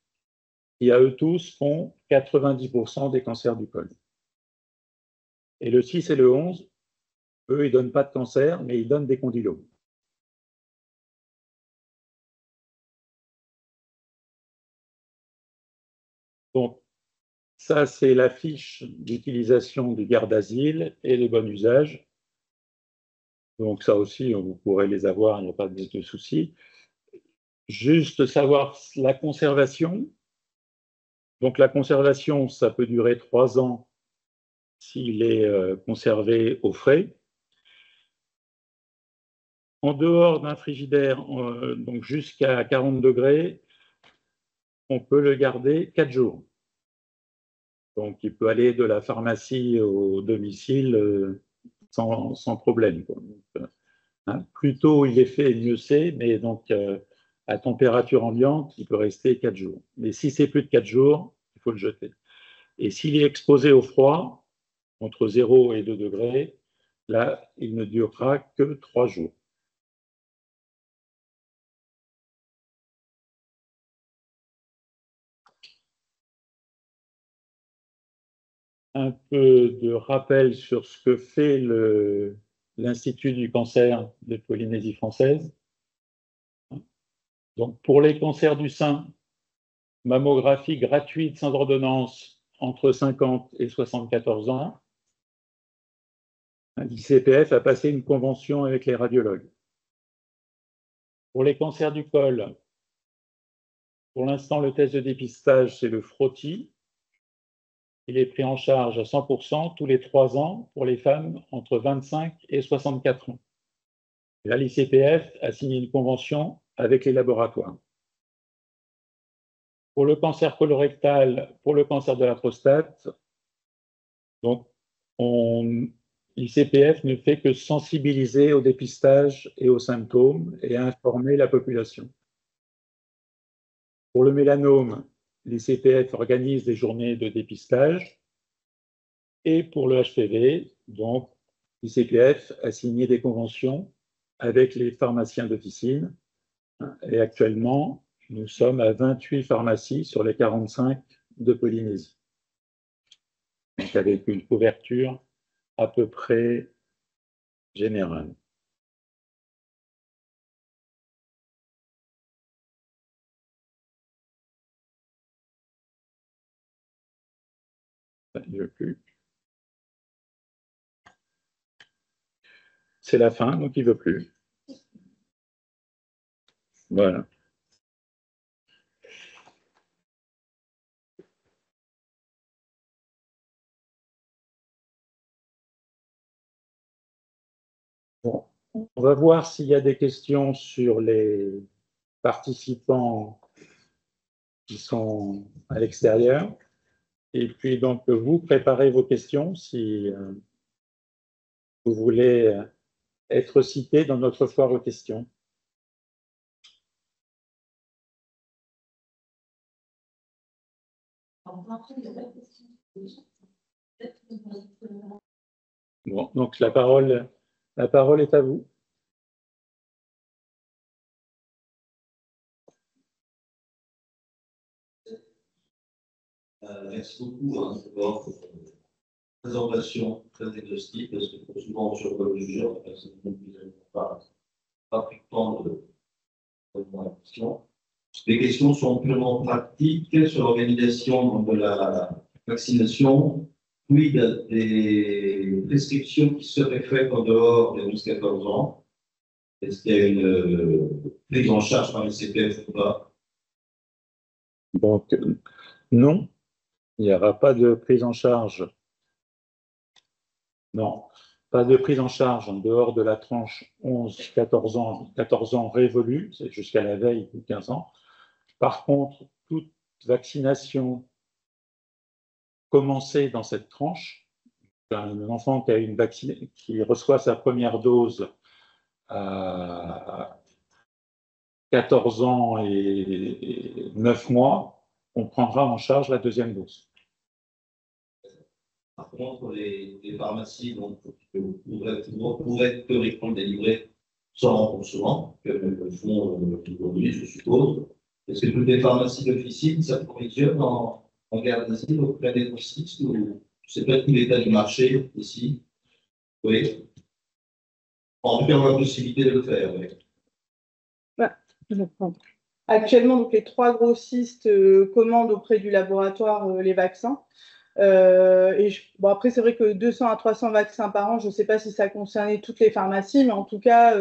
qui à eux tous font 90% des cancers du col. Et le 6 et le 11, eux, ils ne donnent pas de cancer, mais ils donnent des condylomes. Donc, ça, c'est la fiche d'utilisation du Gardasil et de bon usage. Donc, ça aussi, vous pourrez les avoir, il n'y a pas de souci. Juste savoir la conservation. Donc, la conservation, ça peut durer 3 ans s'il est conservé au frais. En dehors d'un frigidaire, donc jusqu'à 40 degrés, on peut le garder 4 jours. Donc, il peut aller de la pharmacie au domicile sans problème. Donc, hein, plus tôt il est fait, mieux c'est, mais donc à température ambiante, il peut rester 4 jours. Mais si c'est plus de 4 jours, il faut le jeter. Et s'il est exposé au froid, entre 0 et 2 degrés, là, il ne durera que 3 jours. Un peu de rappel sur ce que fait l'Institut du cancer de Polynésie française. Donc, pour les cancers du sein, mammographie gratuite sans ordonnance entre 50 et 74 ans. L'ICPF a passé une convention avec les radiologues. Pour les cancers du col, pour l'instant, le test de dépistage, c'est le frottis. Il est pris en charge à 100% tous les 3 ans pour les femmes entre 25 et 64 ans. Là, l'ICPF a signé une convention avec les laboratoires. Pour le cancer colorectal, pour le cancer de la prostate, donc l'ICPF ne fait que sensibiliser au dépistage et aux symptômes et informer la population. Pour le mélanome, l'ICPF organise des journées de dépistage. Et pour le HPV, donc, l'ICPF a signé des conventions avec les pharmaciens d'officine. Et actuellement, nous sommes à 28 pharmacies sur les 45 de Polynésie. Donc avec une couverture à peu près générale. C'est la fin, donc il ne veut plus. Voilà. Bon, on va voir s'il y a des questions sur les participants qui sont à l'extérieur. Et puis, donc, vous préparez vos questions si vous voulez être cité dans notre foire aux questions. Bon, donc la parole est à vous. Merci beaucoup pour votre présentation très exhaustive, parce que souvent sur le sujet, la personne ne pas pris le temps de répondre à la question. Les questions sont purement pratiques sur l'organisation de la vaccination, puis des prescriptions qui seraient faites en dehors des 11-14 ans. Est-ce qu'il y a une prise en charge par les CPF ou pas? Donc, non, il n'y aura pas de prise en charge. Non, pas de prise en charge en dehors de la tranche 11-14 ans, 14 ans révolus, c'est jusqu'à la veille de 15 ans. Par contre, toute vaccination commencée dans cette tranche, un enfant qui reçoit sa première dose à 14 ans et 9 mois, on prendra en charge la deuxième dose. Par contre, les pharmacies pourraient théoriquement délivrer sans remboursement, comme le font aujourd'hui, je suppose. Est-ce que toutes les pharmacies d'officine s'approvisionnent en garde d'asile auprès des grossistes ou c'est pas tout l'état du marché ici? Oui. En tout cas, on a la possibilité de le faire, oui. Actuellement, donc, les 3 grossistes commandent auprès du laboratoire les vaccins. Bon, après, c'est vrai que 200 à 300 vaccins par an, je ne sais pas si ça concernait toutes les pharmacies, mais en tout cas,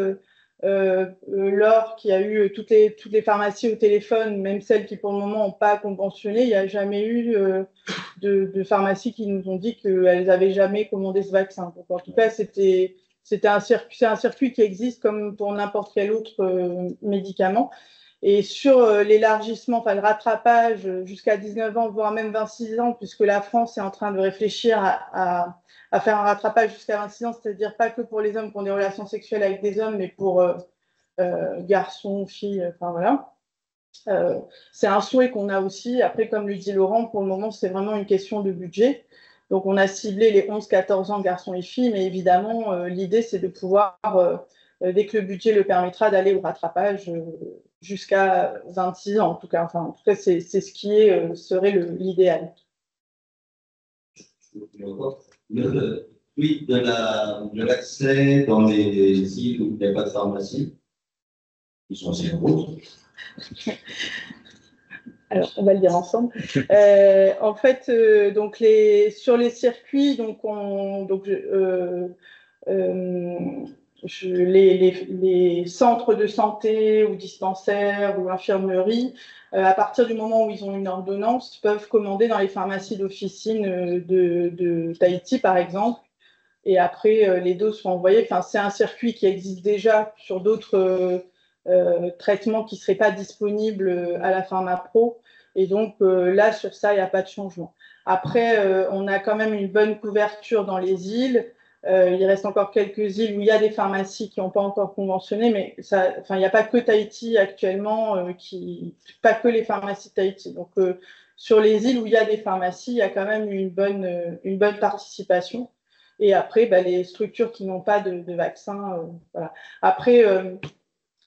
Laure, qui a eu toutes les pharmacies au téléphone, même celles qui pour le moment n'ont pas conventionné, il n'y a jamais eu de pharmacies qui nous ont dit qu'elles n'avaient jamais commandé ce vaccin. Donc, en tout cas, c'est un circuit qui existe comme pour n'importe quel autre médicament. Et sur l'élargissement, enfin le rattrapage jusqu'à 19 ans, voire même 26 ans, puisque la France est en train de réfléchir à faire un rattrapage jusqu'à 26 ans, c'est-à-dire pas que pour les hommes qui ont des relations sexuelles avec des hommes, mais pour garçons, filles, enfin voilà. C'est un souhait qu'on a aussi. Après, comme le dit Laurent, pour le moment, c'est vraiment une question de budget. Donc, on a ciblé les 11-14 ans, garçons et filles, mais évidemment, l'idée, c'est de pouvoir, dès que le budget le permettra, d'aller au rattrapage jusqu'à 26 ans, en tout cas. Enfin, en tout cas, c'est ce qui serait l'idéal. Oui, de l'accès dans les îles où il n'y a pas de pharmacie, ils sont assez gros. Alors, on va le dire ensemble. En fait, donc sur les circuits, les centres de santé ou dispensaires ou infirmeries, à partir du moment où ils ont une ordonnance, peuvent commander dans les pharmacies d'officine de Tahiti, par exemple. Et après, les doses sont envoyées. Enfin, c'est un circuit qui existe déjà sur d'autres traitements qui ne seraient pas disponibles à la PharmaPro. Et donc, là, sur ça, il n'y a pas de changement. Après, on a quand même une bonne couverture dans les îles. Il reste encore quelques îles où il y a des pharmacies qui n'ont pas encore conventionné, mais il n'y a pas que Tahiti actuellement, pas que les pharmacies de Tahiti. Donc, sur les îles où il y a des pharmacies, il y a quand même une bonne participation. Et après, les structures qui n'ont pas de vaccin, voilà. Après,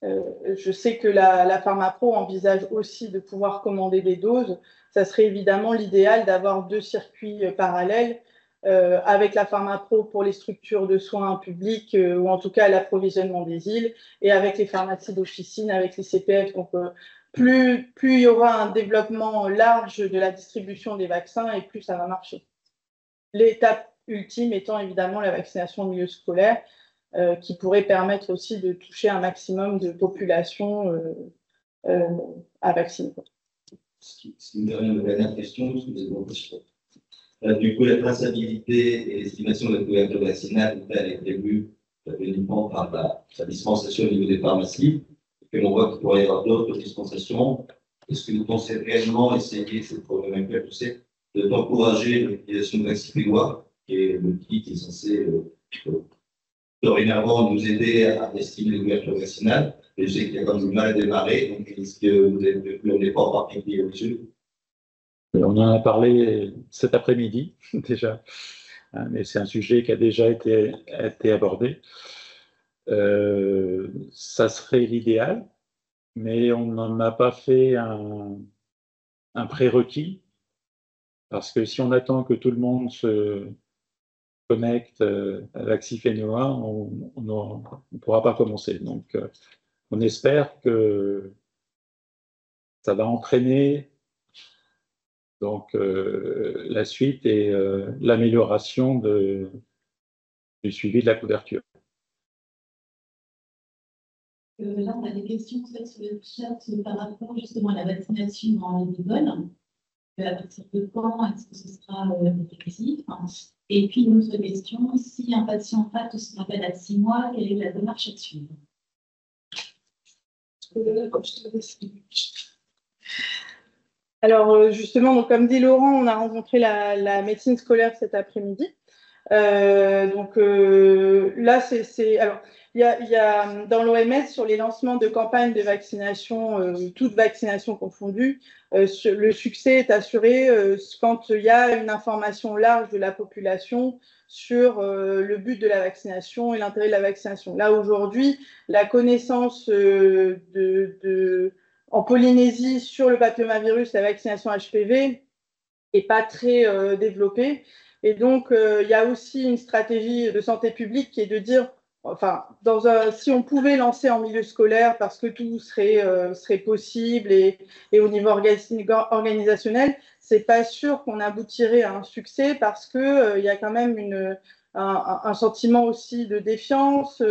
je sais que la PharmaPro envisage aussi de pouvoir commander des doses. Ça serait évidemment l'idéal d'avoir 2 circuits parallèles avec la PharmaPro pour les structures de soins publics ou en tout cas l'approvisionnement des îles et avec les pharmacies d'officine, avec les CPF. Donc, plus il y aura un développement large de la distribution des vaccins et plus ça va marcher. L'étape ultime étant évidemment la vaccination au milieu scolaire, qui pourrait permettre aussi de toucher un maximum de population à vacciner. Ce qui me donne une dernière question, parce que vous avez du coup, la traçabilité et l'estimation de la couverture vaccinale, elle est prévue uniquement par la dispensation au niveau des pharmacies, et que l'on voit qu'il pourrait y avoir d'autres dispensations. Est-ce que vous pensez réellement essayer, c'est le problème actuel, je sais, d'encourager l'utilisation de Vaccipélois, qui est l'outil qui est censé dorénavant nous aider à estimer les couvertures vaccinales. Et je sais qu'il y a quand même du mal à démarrer, donc est-ce que vous avez un effort particulier là-dessus? On en a parlé cet après-midi déjà, hein, mais c'est un sujet qui a déjà été abordé. Ça serait l'idéal, mais on n'en a pas fait un prérequis, parce que si on attend que tout le monde se connecte à Vaccifénoa, on ne pourra pas commencer. Donc, on espère que ça va entraîner donc, la suite et l'amélioration du suivi de la couverture. Là, on a des questions sur le chat par rapport justement à la vaccination dans les écoles. À partir de quand est-ce que ce sera effectif? Et puis, une autre question, si un patient FAT se rappelle à 6 mois, quelle est la démarche à suivre? Alors, justement, donc, comme dit Laurent, on a rencontré la médecine scolaire cet après-midi. Donc là, alors, il y a dans l'OMS, sur les lancements de campagnes de vaccination, toutes vaccinations confondues, le succès est assuré quand il y a une information large de la population sur le but de la vaccination et l'intérêt de la vaccination. Là, aujourd'hui, la connaissance en Polynésie sur le papillomavirus, la vaccination HPV, n'est pas très développée. Et donc, il y a aussi une stratégie de santé publique qui est de dire, enfin, si on pouvait lancer en milieu scolaire, parce que tout serait possible et au niveau organisationnel, c'est pas sûr qu'on aboutirait à un succès parce que il y a quand même un sentiment aussi de défiance.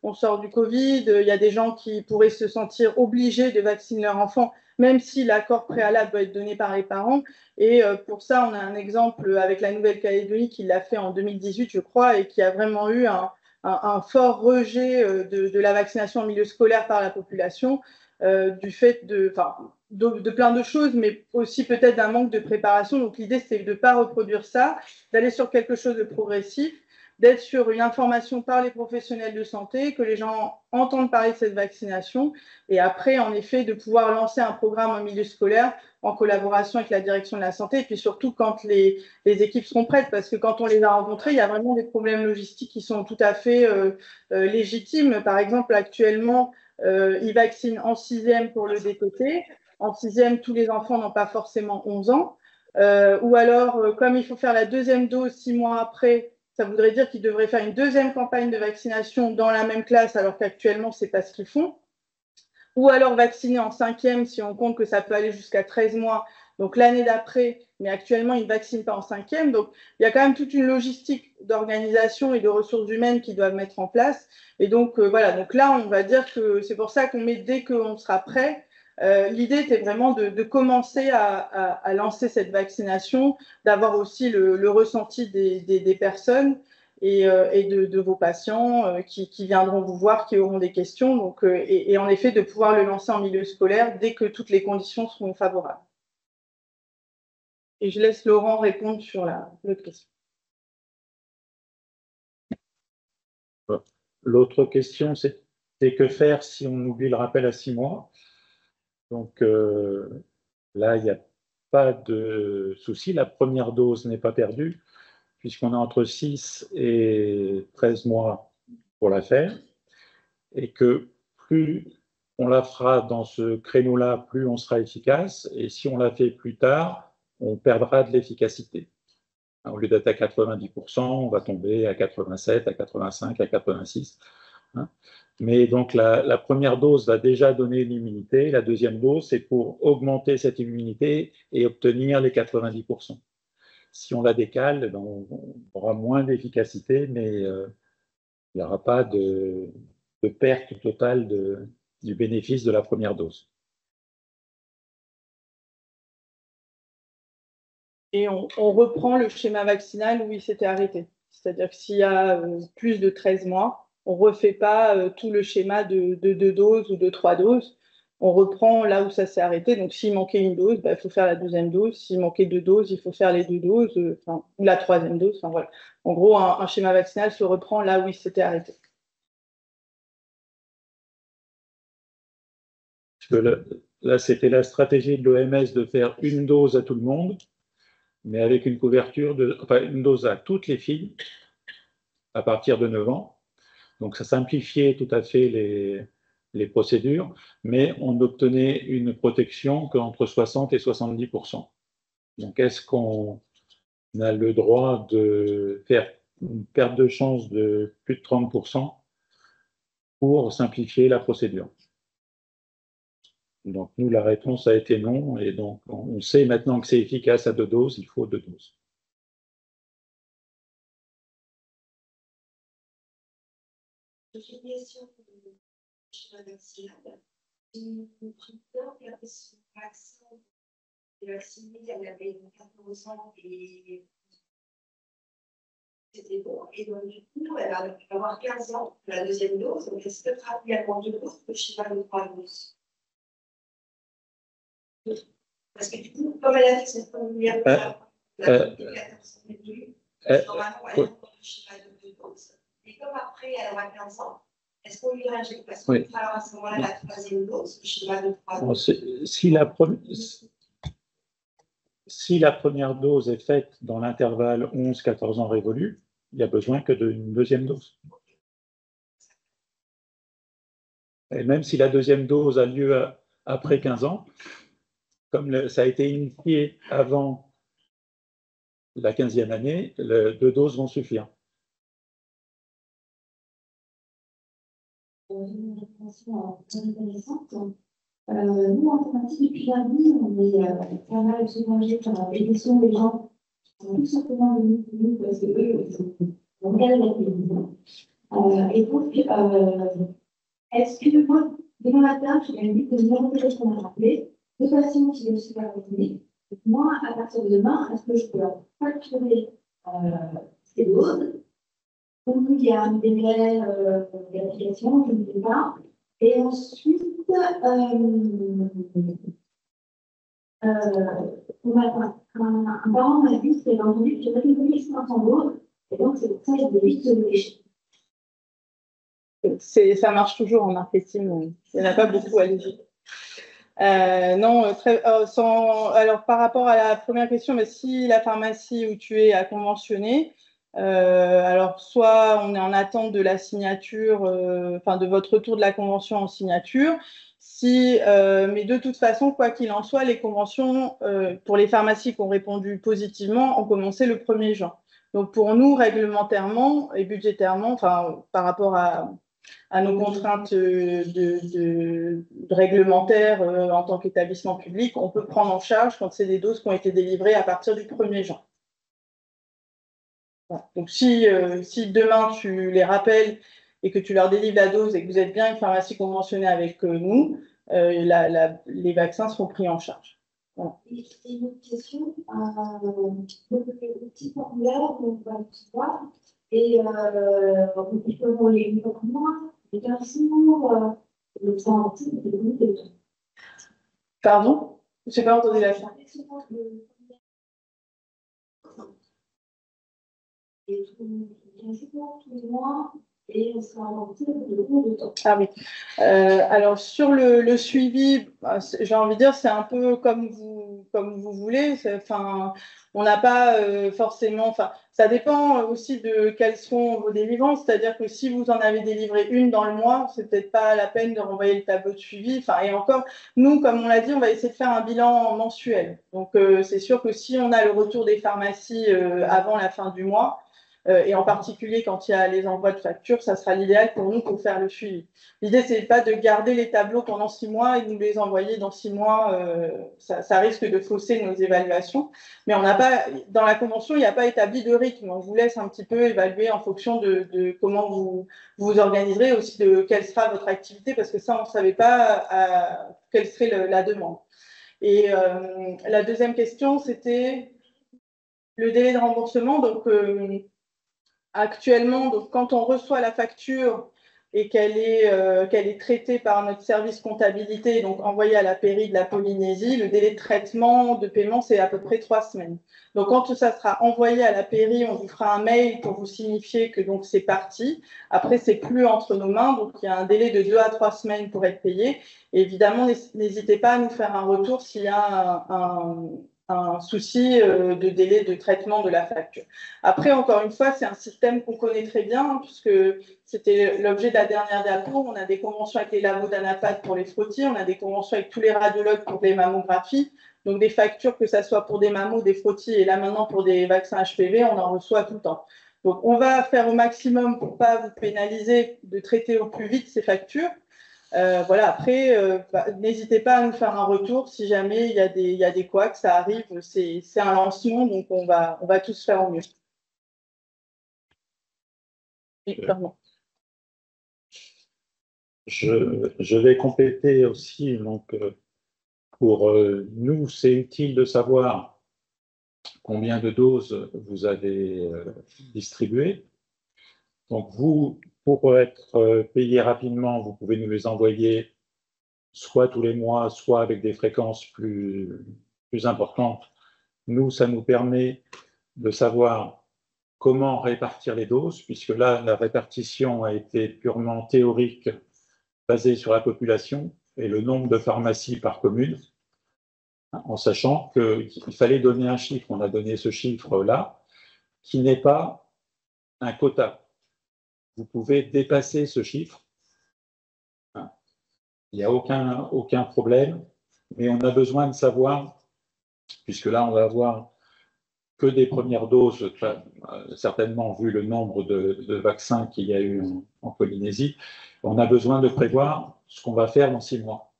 On sort du Covid, il y a des gens qui pourraient se sentir obligés de vacciner leur enfant, même si l'accord préalable doit être donné par les parents. Et pour ça, on a un exemple avec la Nouvelle-Calédonie qui l'a fait en 2018, je crois, et qui a vraiment eu un fort rejet de la vaccination en milieu scolaire par la population, du fait de plein de choses, mais aussi peut-être d'un manque de préparation. Donc l'idée, c'est de ne pas reproduire ça, d'aller sur quelque chose de progressif. d'être sur une information par les professionnels de santé, que les gens entendent parler de cette vaccination, et après, en effet, de pouvoir lancer un programme en milieu scolaire en collaboration avec la direction de la santé, et puis surtout quand les équipes seront prêtes, parce que quand on les a rencontrées, il y a vraiment des problèmes logistiques qui sont tout à fait légitimes. Par exemple, actuellement, ils vaccinent en 6e pour le DTT. En 6e, tous les enfants n'ont pas forcément 11 ans. Ou alors, comme il faut faire la deuxième dose 6 mois après, ça voudrait dire qu'ils devraient faire une deuxième campagne de vaccination dans la même classe, alors qu'actuellement, ce n'est pas ce qu'ils font. Ou alors vacciner en 5e, si on compte que ça peut aller jusqu'à 13 mois, donc l'année d'après, mais actuellement, ils ne vaccinent pas en 5e. Donc, il y a quand même toute une logistique d'organisation et de ressources humaines qu'ils doivent mettre en place. Et donc, voilà, donc là, on va dire que c'est pour ça qu'on met dès qu'on sera prêt. L'idée était vraiment de commencer à lancer cette vaccination, d'avoir aussi le ressenti des personnes et de vos patients qui viendront vous voir, qui auront des questions. Donc, et en effet, de pouvoir le lancer en milieu scolaire dès que toutes les conditions seront favorables. Et je laisse Laurent répondre sur l'autre question. L'autre question, c'est que faire si on oublie le rappel à 6 mois. Donc là, il n'y a pas de souci. La première dose n'est pas perdue, puisqu'on a entre 6 et 13 mois pour la faire. Et que plus on la fera dans ce créneau-là, plus on sera efficace. Et si on la fait plus tard, on perdra de l'efficacité. Au lieu d'être à 90%, on va tomber à 87, à 85, à 86. Mais donc la première dose va déjà donner l'immunité. La deuxième dose, c'est pour augmenter cette immunité et obtenir les 90%. Si on la décale, on aura moins d'efficacité, mais il n'y aura pas de perte totale du bénéfice de la première dose. Et on reprend le schéma vaccinal où il s'était arrêté. C'est-à-dire que s'il y a plus de 13 mois, on ne refait pas tout le schéma de 2 doses ou de 3 doses. On reprend là où ça s'est arrêté. Donc, s'il manquait une dose, il faut faire la deuxième dose. S'il manquait 2 doses, il faut faire les 2 doses, ou la troisième dose. Voilà. En gros, un schéma vaccinal se reprend là où il s'était arrêté. Là, c'était la stratégie de l'OMS de faire une dose à tout le monde, mais avec une couverture une dose à toutes les filles à partir de 9 ans. Donc, ça simplifiait tout à fait les procédures, mais on obtenait une protection qu'entre 60 et 70%. Donc, est-ce qu'on a le droit de faire une perte de chance de plus de 30% pour simplifier la procédure? Donc, nous, la réponse a été non, et donc on sait maintenant que c'est efficace à 2 doses, il faut 2 doses. J'ai une question sur le vaccinal. Une président qui a fait son vaccin, il est vacciné, elle avait 14 ans et c'était bon. Et donc, du coup, elle va avoir 15 ans pour la deuxième dose. Donc, est-ce que sera également 2 doses que chez elle 3 doses? Parce que du coup, comme elle a fait cette première la 14 ans et demi, normalement, elle a encore chez elle 2 doses. Et comme après, elle aura 15 ans, est-ce qu'on lui injecte? Parce qu'on fera à ce moment-là la troisième dose, schéma de 3 doses. Si la première dose est faite dans l'intervalle 11-14 ans révolu, il n'y a besoin que d'une deuxième dose. Et même si la deuxième dose a lieu après 15 ans, comme ça a été initié avant la 15e année, 2 doses vont suffire. Une réponse très intéressante. Nous, en informatique, depuis lundi, on est pas mal soulagés par les questions des gens qui sont tout simplement venus nous parce qu'eux, ils ont regardé la télévision. Et donc, est-ce que moi, demain matin, je vais dire que nous avons déjà ce qu'on a rappelé, de patients qui viennent se faire vacciner. Moi, à partir de demain, est-ce que je peux leur facturer ces doses? Donc, il y a un délai d'application, je ne sais pas. Et ensuite, un parent m'a dit, c'est l'entendu, j'ai récupéré 500 doses, Et donc, c'est pour ça que je vite léger. Ça marche toujours en marketing, il n'y en a pas beaucoup, allez-y. Non, alors par rapport à la première question, mais si la pharmacie où tu es a conventionné, alors soit on est en attente de la signature, enfin de votre retour de la convention en signature, mais de toute façon, quoi qu'il en soit, les conventions pour les pharmacies qui ont répondu positivement ont commencé le 1er juin. Donc pour nous, réglementairement et budgétairement, enfin par rapport à nos contraintes réglementaires en tant qu'établissement public, on peut prendre en charge quand c'est des doses qui ont été délivrées à partir du 1er juin. Voilà. Donc, si demain tu les rappelles et que tu leur délivres la dose et que vous êtes bien une pharmacie conventionnée avec nous, les vaccins seront pris en charge. Voilà. Et une autre question. Le petit formulaire, on va le voir. Et on les mois, les 15 jours, le temps de Pardon? Je n'ai pas entendu la fin. Et tous les mois, et on sera en de temps. Ah oui. Alors sur le suivi, j'ai envie de dire, c'est un peu comme vous voulez. Enfin, on n'a pas forcément. Enfin, ça dépend aussi de quelles sont vos délivrances. C'est-à-dire que si vous en avez délivré une dans le mois, c'est peut-être pas la peine de renvoyer le tableau de suivi. Enfin, et encore, nous, comme on l'a dit, on va essayer de faire un bilan mensuel. Donc, c'est sûr que si on a le retour des pharmacies avant la fin du mois. Et en particulier quand il y a les envois de factures, ça sera l'idéal pour nous pour faire le suivi. L'idée, c'est pas de garder les tableaux pendant 6 mois et de nous les envoyer dans 6 mois. Ça risque de fausser nos évaluations. Mais on n'a pas, dans la convention, il n'y a pas établi de rythme. On vous laisse un petit peu évaluer en fonction de comment vous organiserez, aussi de quelle sera votre activité, parce que ça, on ne savait pas quelle serait la demande. Et la deuxième question, c'était le délai de remboursement. Donc, actuellement, donc, quand on reçoit la facture et qu'elle est traitée par notre service comptabilité, donc envoyée à la pairie de la Polynésie, le délai de traitement de paiement, c'est à peu près 3 semaines. Donc, quand ça sera envoyé à la pairie, on vous fera un mail pour vous signifier que donc c'est parti. Après, c'est plus entre nos mains, donc il y a un délai de 2 à 3 semaines pour être payé. Et évidemment, n'hésitez pas à nous faire un retour s'il y a un souci de délai de traitement de la facture. Après, encore une fois, c'est un système qu'on connaît très bien, puisque c'était l'objet de la dernière diapo. On a des conventions avec les labos d'Anapat pour les frottis, on a des conventions avec tous les radiologues pour les mammographies. Donc, des factures, que ce soit pour des mammos, des frottis, et là maintenant pour des vaccins HPV, on en reçoit tout le temps. Donc, on va faire au maximum pour ne pas vous pénaliser, de traiter au plus vite ces factures. Voilà, après, n'hésitez pas à nous faire un retour si jamais il y a des couacs, ça arrive, c'est un lancement, donc on va tous faire au mieux. Oui, pardon. Je vais compléter aussi, donc pour nous, c'est utile de savoir combien de doses vous avez distribuées. Donc vous, pour être payé rapidement, vous pouvez nous les envoyer soit tous les mois, soit avec des fréquences plus importantes. Nous, ça nous permet de savoir comment répartir les doses, puisque là, la répartition a été purement théorique, basée sur la population et le nombre de pharmacies par commune, en sachant qu'il fallait donner un chiffre. On a donné ce chiffre-là, qui n'est pas un quota. Vous pouvez dépasser ce chiffre. Il n'y a aucun problème, mais on a besoin de savoir, puisque là, on va avoir que des premières doses, certainement vu le nombre de vaccins qu'il y a eu en Polynésie, on a besoin de prévoir ce qu'on va faire dans 6 mois.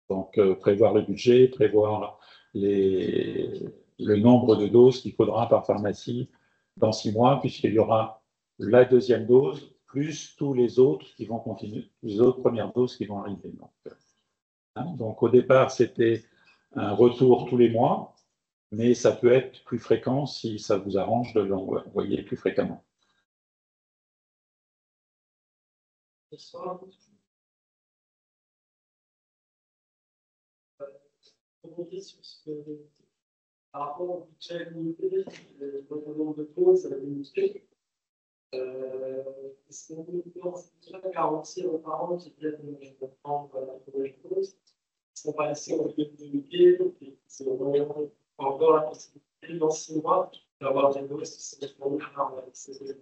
Donc, prévoir le budget, prévoir le nombre de doses qu'il faudra par pharmacie dans 6 mois, puisqu'il y aura la deuxième dose, plus tous les autres qui vont continuer, les autres premières doses qui vont arriver. Donc au départ, c'était un retour tous les mois, mais ça peut être plus fréquent si ça vous arrange de l'envoyer plus fréquemment. par rapport au budget limité, le nombre de doses limité, est-ce qu'on peut garantir aux parents qui viennent prendre la dose, est-ce qu'on va essayer de limiter, c'est encore la possibilité dans 6 mois d'avoir des doses qui sont disponibles par la CCD.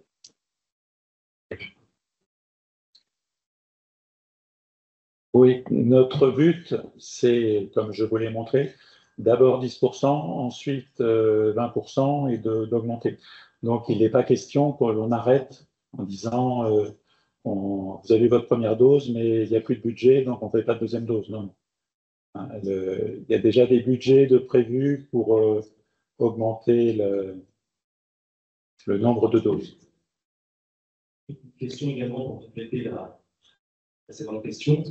Oui, notre but, c'est, comme je vous l'ai montré, d'abord 10%, ensuite 20% et d'augmenter. Donc, il n'est pas question qu'on arrête en disant vous avez votre première dose, mais il n'y a plus de budget, donc on ne fait pas de deuxième dose. Non. Il y a déjà des budgets prévus pour augmenter le nombre de doses. Une question également pour compléter la précédente question.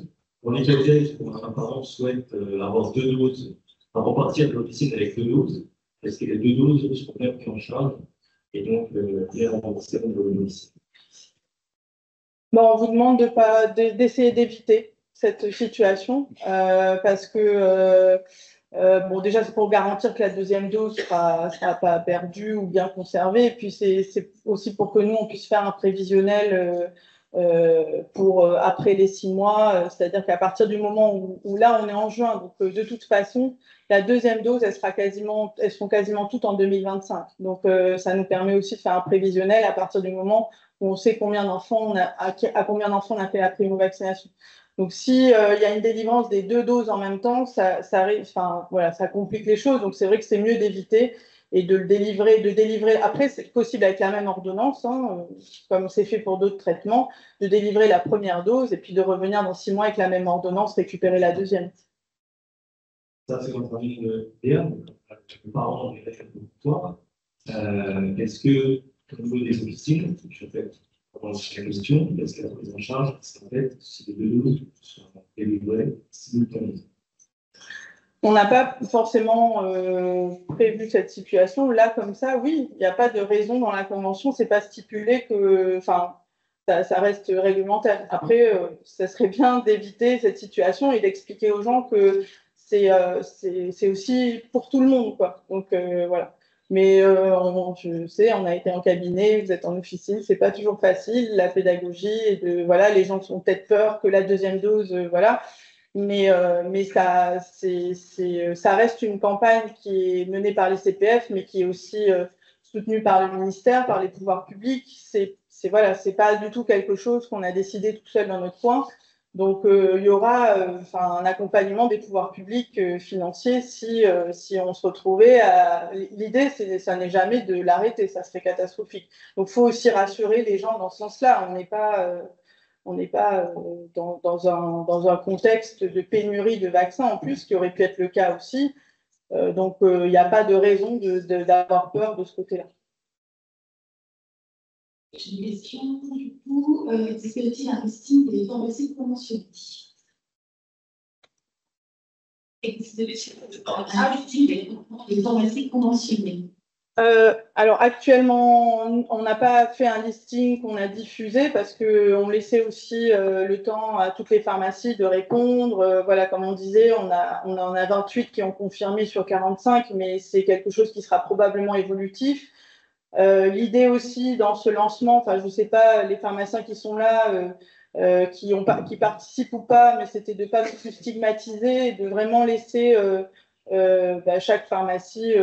Pour l'hypothèse où un parent souhaite avoir 2 doses, repartir de l'officine avec 2 doses, est-ce que les 2 doses seront bien prises en charge et donc bien remboursées au niveau de l'officine? Bon, on vous demande d'essayer d'éviter cette situation parce que bon, déjà, c'est pour garantir que la deuxième dose ne sera pas perdue ou bien conservée. Et puis, c'est aussi pour que nous, on puisse faire un prévisionnel pour après les 6 mois. C'est-à-dire qu'à partir du moment où là, on est en juin, donc de toute façon, la deuxième dose, elles seront quasiment toutes en 2025. Donc, ça nous permet aussi de faire un prévisionnel à partir du moment où on sait combien d'enfants à combien d'enfants on a fait la primo-vaccination. Donc, si y a une délivrance des 2 doses en même temps, ça complique les choses. Donc, c'est vrai que c'est mieux d'éviter et de délivrer. Après, c'est possible avec la même ordonnance, comme c'est fait pour d'autres traitements, de délivrer la première dose et puis de revenir dans 6 mois avec la même ordonnance, récupérer la deuxième. Ça, c'est comme famille de Léa, les parents ont fait beaucoup de toi. Est-ce que, au niveau des officines, je fais la question, est-ce que la prise en charge, c'est en fait, si les 2 doses sont délivrées simultanément? On n'a pas forcément prévu cette situation. Là, comme ça, oui, il n'y a pas de raison dans la convention, c'est pas stipulé que, ça reste réglementaire. Après, ça serait bien d'éviter cette situation et d'expliquer aux gens que c'est aussi pour tout le monde, quoi. Donc, voilà. Mais je sais, on a été en cabinet, vous êtes en officine, c'est pas toujours facile, la pédagogie, et voilà, les gens ont peut-être peur que la deuxième dose, voilà. Mais ça reste une campagne qui est menée par les CPF, mais qui est aussi soutenue par le ministère, par les pouvoirs publics. Voilà, c'est pas du tout quelque chose qu'on a décidé tout seul dans notre coin. Donc, il y aura un accompagnement des pouvoirs publics financiers si on se retrouvait à... L'idée, ça n'est jamais de l'arrêter, ça serait catastrophique. Donc, il faut aussi rassurer les gens dans ce sens-là. On n'est pas dans un contexte de pénurie de vaccins en plus, qui aurait pu être le cas aussi. Donc, il n'y a pas de raison d'avoir peur de ce côté-là. J'ai une question, du coup, est-ce qu'il y a un listing des pharmacies conventionnées? Un listing des pharmacies conventionnées. Alors actuellement, on n'a pas fait un listing qu'on a diffusé parce qu'on laissait aussi le temps à toutes les pharmacies de répondre. Voilà, comme on disait, on en a 28 qui ont confirmé sur 45, mais c'est quelque chose qui sera probablement évolutif. L'idée aussi dans ce lancement, je ne sais pas, les pharmaciens qui sont là, qui participent ou pas, mais c'était de ne pas non plus stigmatiser, de vraiment laisser chaque pharmacie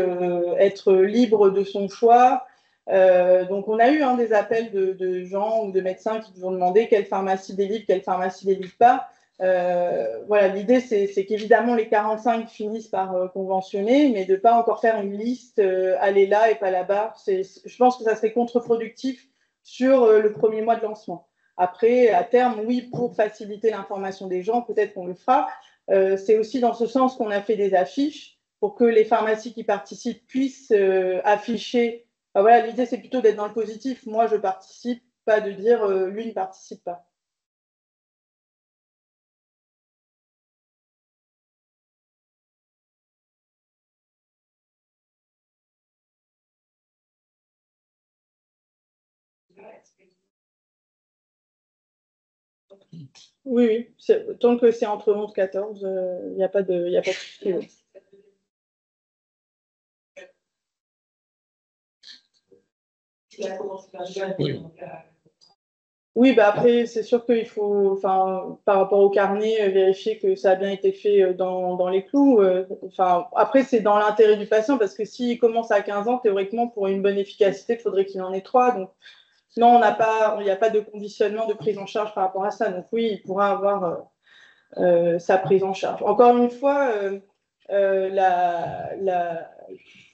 être libre de son choix. Donc, on a eu des appels de gens ou de médecins qui nous ont demandé quelle pharmacie délivre, quelle pharmacie délivre pas. Voilà, l'idée, c'est qu'évidemment, les 45 finissent par conventionner, mais de ne pas encore faire une liste, aller là et pas là-bas. Je pense que ça serait contre-productif sur le premier mois de lancement. Après, à terme, oui, pour faciliter l'information des gens, peut-être qu'on le fera. C'est aussi dans ce sens qu'on a fait des affiches pour que les pharmacies qui participent puissent afficher. Voilà, l'idée, c'est plutôt d'être dans le positif. Moi, je participe, pas de dire lui ne participe pas. Oui, tant que c'est entre 11 et 14, il n'y a pas de souci. Il a commencé par jeune, Oui. donc, Oui, bah après, c'est sûr qu'il faut, enfin, par rapport au carnet, vérifier que ça a bien été fait dans les clous. Enfin, après, c'est dans l'intérêt du patient parce que s'il commence à 15 ans, théoriquement, pour une bonne efficacité, il faudrait qu'il en ait 3. Donc, non, il n'y a pas de conditionnement de prise en charge par rapport à ça. Donc, oui, il pourra avoir sa prise en charge. Encore une fois,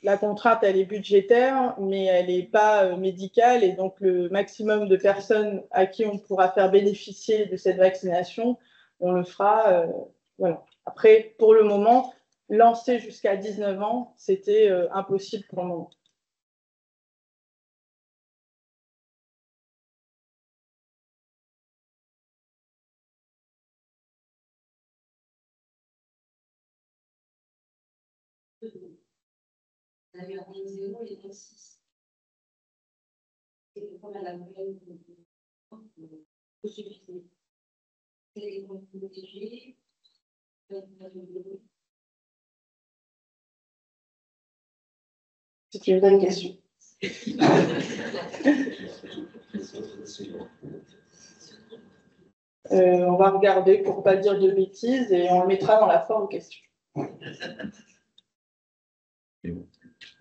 la contrainte, elle est budgétaire, mais elle n'est pas médicale. Et donc, le maximum de personnes à qui on pourra faire bénéficier de cette vaccination, on le fera. Voilà. Après, pour le moment, lancer jusqu'à 19 ans, c'était impossible pour le moment. On a eu un 0 et un 6. Et comme à la moyenne, il suffisait. C'est les points protégés. C'est une bonne question. On va regarder pour ne pas dire de bêtises et on le mettra dans la forme question.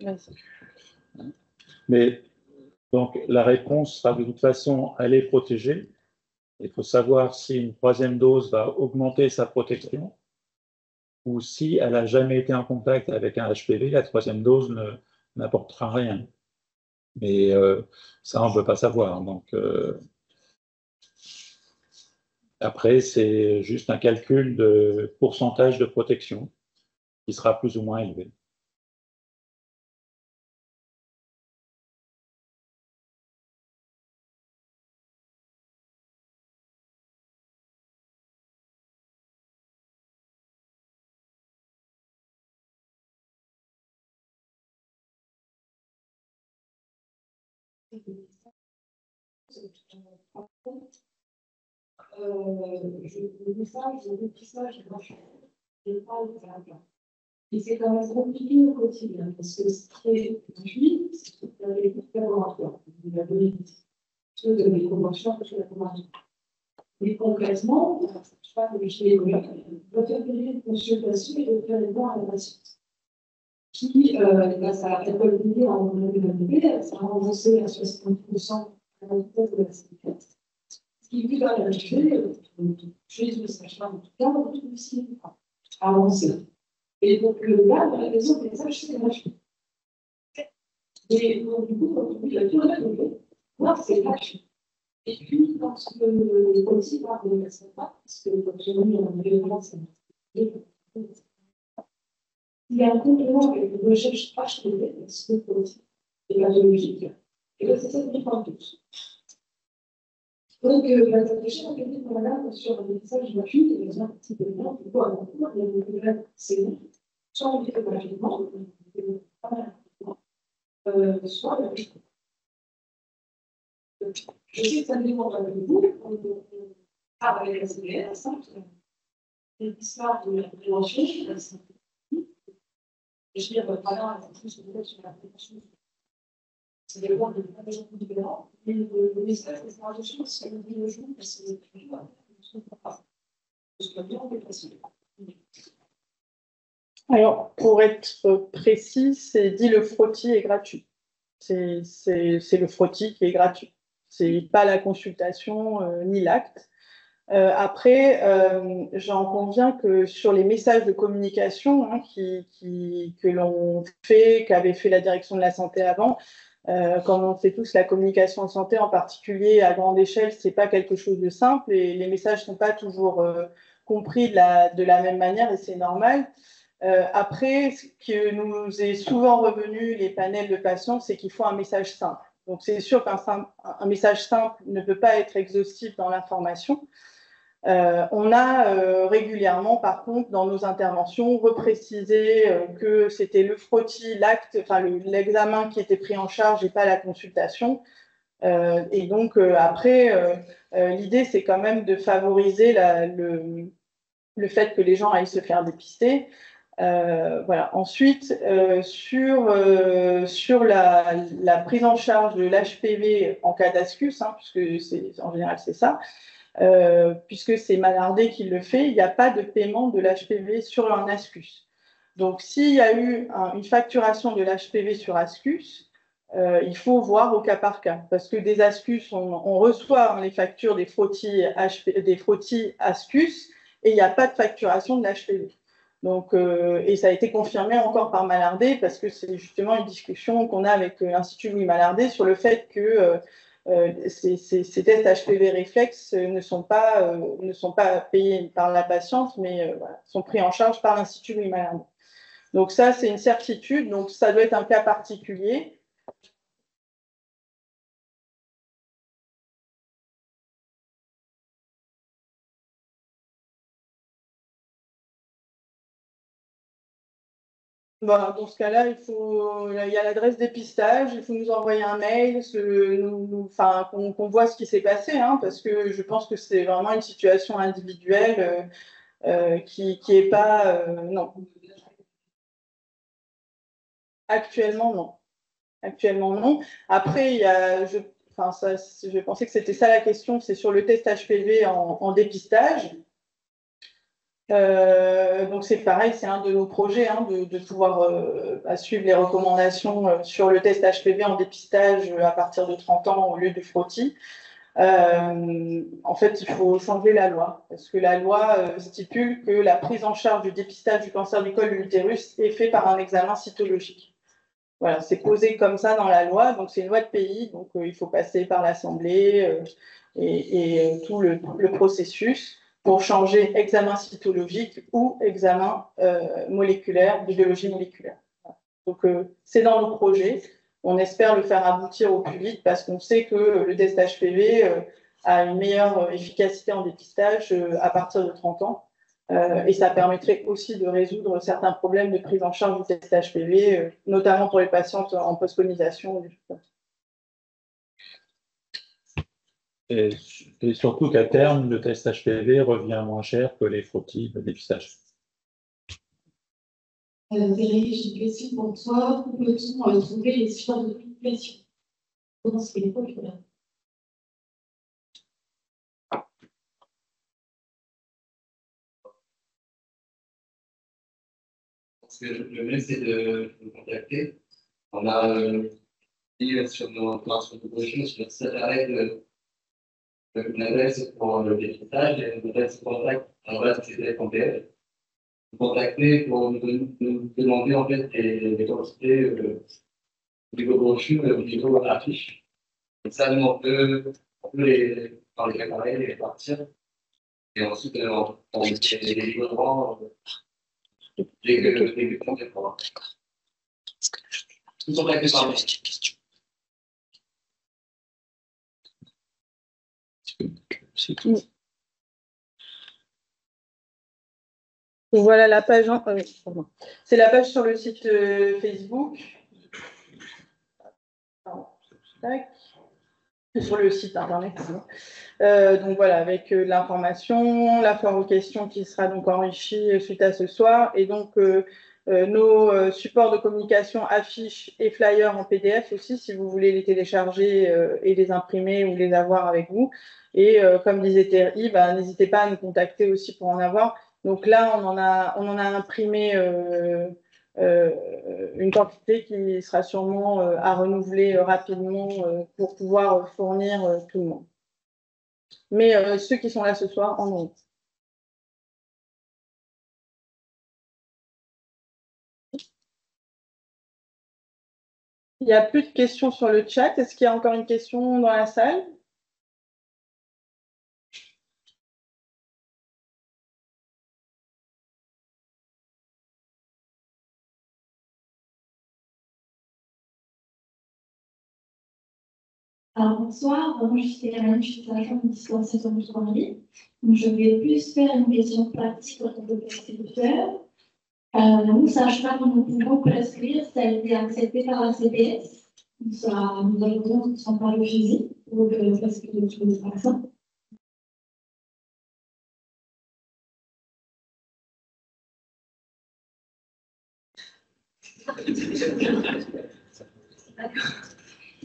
Merci. Mais donc, la réponse sera de toute façon, elle est protégée. Il faut savoir si une troisième dose va augmenter sa protection ou si elle n'a jamais été en contact avec un HPV, la troisième dose n'apportera rien. Mais ça, on ne peut pas savoir. Donc, après, c'est juste un calcul de pourcentage de protection qui sera plus ou moins élevé. Et c'est quand même compliqué au quotidien, parce que c'est très gratuit, c'est tout à fait laboratoire. Vous avez ceux de mes conventions que je la convention. Mais concrètement, je parle de chez les collègues, doit faire payer une consultation et de faire les voir à la patiente. Qui, ça elle peut l'aider en mobilité, ça a remboursé à 60% à la vitesse de la sécurité. Ce qui lui va l'acheter, chez le sage-femme, en tout cas, on trouve aussi avancer. Et donc là, dans la maison des messages, c'est gratuit. Et donc, du coup, il a tout retrouvé. Moi, c'est gratuit. Et puis, lorsque le policier parle de la SNPA, parce que j'ai remis en événement, c'est il y a un complément avec une recherche HPV, parce que le policier est pathologique. Et là, c'est ça qui prend tous. Donc, la recherche a été pour la sur un message gratuit, et les un petit élément, du coup, à mon cours, il y a une nouvelle série. Soit on fait gratuitement, soit gratuitement. Je sais que ça dépend avec vous, on parle avec la CDS, l'histoire de la prévention, je veux dire, voilà, plus sur la prévention. C'est des points de prévention différents, mais le message de prévention, c'est le jour, c'est le jour, je ne comprends pas. Je ne bien, on est facile. Alors, pour être précis, c'est dit le frottis est gratuit. C'est le frottis qui est gratuit. C'est pas la consultation ni l'acte. Après, j'en conviens que sur les messages de communication que l'on fait, qu'avait fait la direction de la santé avant, comme on sait tous, la communication en santé, en particulier à grande échelle, c'est pas quelque chose de simple et les messages sont pas toujours compris de la même manière et c'est normal. Après, ce que nous est souvent revenu les panels de patients, c'est qu'il faut un message simple. Donc, c'est sûr qu'un message simple ne peut pas être exhaustif dans l'information. On a régulièrement, par contre, dans nos interventions, reprécisé que c'était le frottis, l'acte, enfin l'examen qui était pris en charge et pas la consultation. Et donc, après, l'idée, c'est quand même de favoriser le fait que les gens aillent se faire dépister. Voilà. Ensuite, sur la prise en charge de l'HPV en cas d'ASCUS, hein, puisque en général c'est ça, puisque c'est Malardé qui le fait, il n'y a pas de paiement de l'HPV sur un ASCUS. Donc, s'il y a eu une facturation de l'HPV sur ASCUS, il faut voir au cas par cas, parce que des ASCUS, on reçoit les factures des frottis ASCUS, et il n'y a pas de facturation de l'HPV. Donc, et ça a été confirmé encore par Malardé, parce que c'est justement une discussion qu'on a avec l'Institut Louis Malardé sur le fait que ces tests HPV réflexes ne sont pas payés par la patiente, mais voilà, sont pris en charge par l'Institut Louis Malardé. Donc ça, c'est une certitude, donc ça doit être un cas particulier. Bon, dans ce cas-là, il y a l'adresse dépistage, il faut nous envoyer un mail, qu'on voit ce qui s'est passé, hein, parce que je pense que c'est vraiment une situation individuelle qui est pas... non. Actuellement, non. Actuellement, non. Après, je pensais que c'était ça la question, c'est sur le test HPV en dépistage. Donc c'est pareil, c'est un de nos projets, hein, de pouvoir suivre les recommandations sur le test HPV en dépistage à partir de 30 ans au lieu de frottis. En fait, il faut changer la loi, parce que la loi stipule que la prise en charge du dépistage du cancer du col de l'utérus est faite par un examen cytologique. Voilà, c'est posé comme ça dans la loi, donc c'est une loi de pays, donc il faut passer par l'Assemblée et tout le processus pour changer examen cytologique ou examen moléculaire, de biologie moléculaire. Donc c'est dans nos projets. On espère le faire aboutir au plus vite parce qu'on sait que le test HPV a une meilleure efficacité en dépistage à partir de 30 ans. Et ça permettrait aussi de résoudre certains problèmes de prise en charge du test HPV, notamment pour les patientes en post-conisation. Et surtout qu'à terme, le test HPV revient moins cher que les frottis de dépistage. Thierry, j'ai une question pour toi. Où peut-on trouver les supports de communication? Comment se fait les là? Le mieux, c'est de nous contacter. On a dit sur nos brochures, sur notre site internet, une adresse pour le dépistage et une adresse de contact en base CTF.pl. Vous contacter pour nous demander en fait des quantités au niveau brochure et au niveau affiche. Et ça, nous, on peut les préparer, les partir. Et ensuite, on met les livrements dès que on est pour. D'accord. Nous sommes contactés par question. C'est tout. Voilà la page. C'est la page sur le site Facebook. Sur le site internet. Donc voilà, avec l'information, la foire aux questions qui sera donc enrichie suite à ce soir, et donc nos supports de communication, affiches et flyers en PDF aussi, si vous voulez les télécharger et les imprimer ou les avoir avec vous. Et comme disait Thierry, n'hésitez pas à nous contacter aussi pour en avoir. Donc là, on en a imprimé une quantité qui sera sûrement à renouveler rapidement pour pouvoir fournir tout le monde. Mais ceux qui sont là ce soir en ont. Il n'y a plus de questions sur le chat. Est-ce qu'il y a encore une question dans la salle? Alors, bonsoir, moi je suis Hélène, je suis agent de dispensation de soins en ligne. Donc, je vais plus faire une question pratique en tant que prescripteur. Nous, sachant que nous pouvons prescrire, ça a été accepté par la CPS. Nous allons ne sont pas refusés pour prescrire tous les vaccins.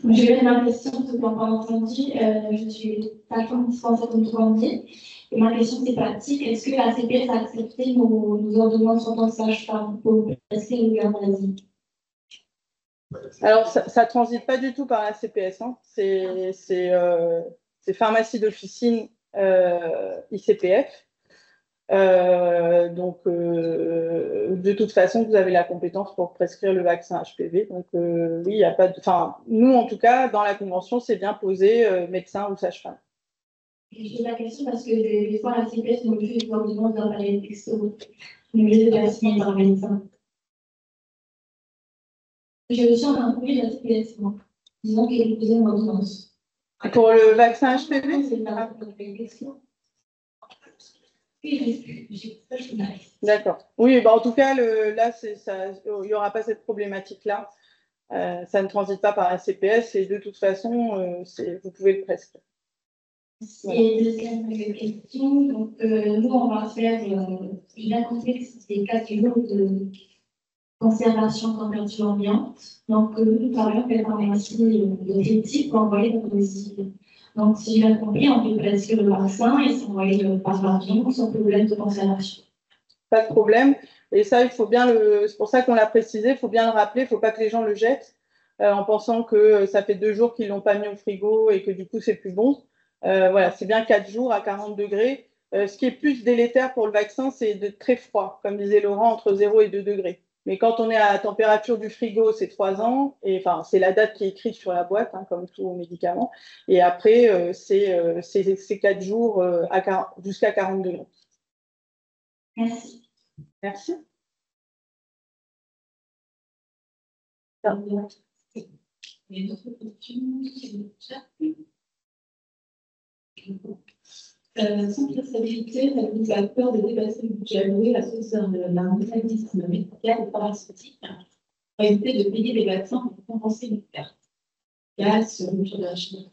Je vais ma question, tout en pas entendu. Je suis patron dispensaire contrôlée. Et ma question, c'est pratique. Est-ce que la CPS a accepté nos ordonnances en tant que sage-femme pour rester le garde-maladie? Alors, ça ne transite pas du tout par la CPS. Hein. C'est pharmacie d'officine ICPF. Donc, de toute façon, vous avez la compétence pour prescrire le vaccin HPV. Donc, oui, il n'y a pas de. Enfin, nous, en tout cas, dans la convention, c'est bien posé médecin ou sage-femme. Je pose la question parce que des fois, la CPS nous refuse les ordonnances dans les textos. Nous les avons signées par le médecin. J'ai reçu un courrier de la CPS, moi, disant qu'elle faisait une ordonnance. Pour le vaccin HPV, c'est pas une question. D'accord. Oui, bah en tout cas, là, il n'y aura pas cette problématique-là. Ça ne transite pas par la CPS et de toute façon, vous pouvez le prescrire. Voilà. Et deuxième question, donc, nous, on va faire, il a compris que c'était 4 jours de conservation en température ambiante. Donc, nous travaillons avec la pharmacie de critique pour envoyer dans nos îles. Donc, si j'ai bien compris, on peut prescrire le vaccin et s'envoyer par avion sans problème de conservation. Pas de problème. Et ça, il faut bien c'est pour ça qu'on l'a précisé, il faut bien le rappeler, il ne faut pas que les gens le jettent en pensant que ça fait 2 jours qu'ils ne l'ont pas mis au frigo et que du coup, c'est plus bon. Voilà, c'est bien 4 jours à 40 degrés. Ce qui est plus délétère pour le vaccin, c'est de très froid, comme disait Laurent, entre 0 et 2 degrés. Mais quand on est à la température du frigo, c'est 3 ans. Et enfin, c'est la date qui est écrite sur la boîte, hein, comme tout médicament. Et après, c'est 4 jours jusqu'à 40 degrés. Merci. Merci. Il y a une autre question qui sans traçabilité, la peur de dépasser le budget alloué à cause de la modalité médicale et pharmaceutique pour éviter de payer les vaccins pour compenser les pertes. Gaz, sur le de la Chine.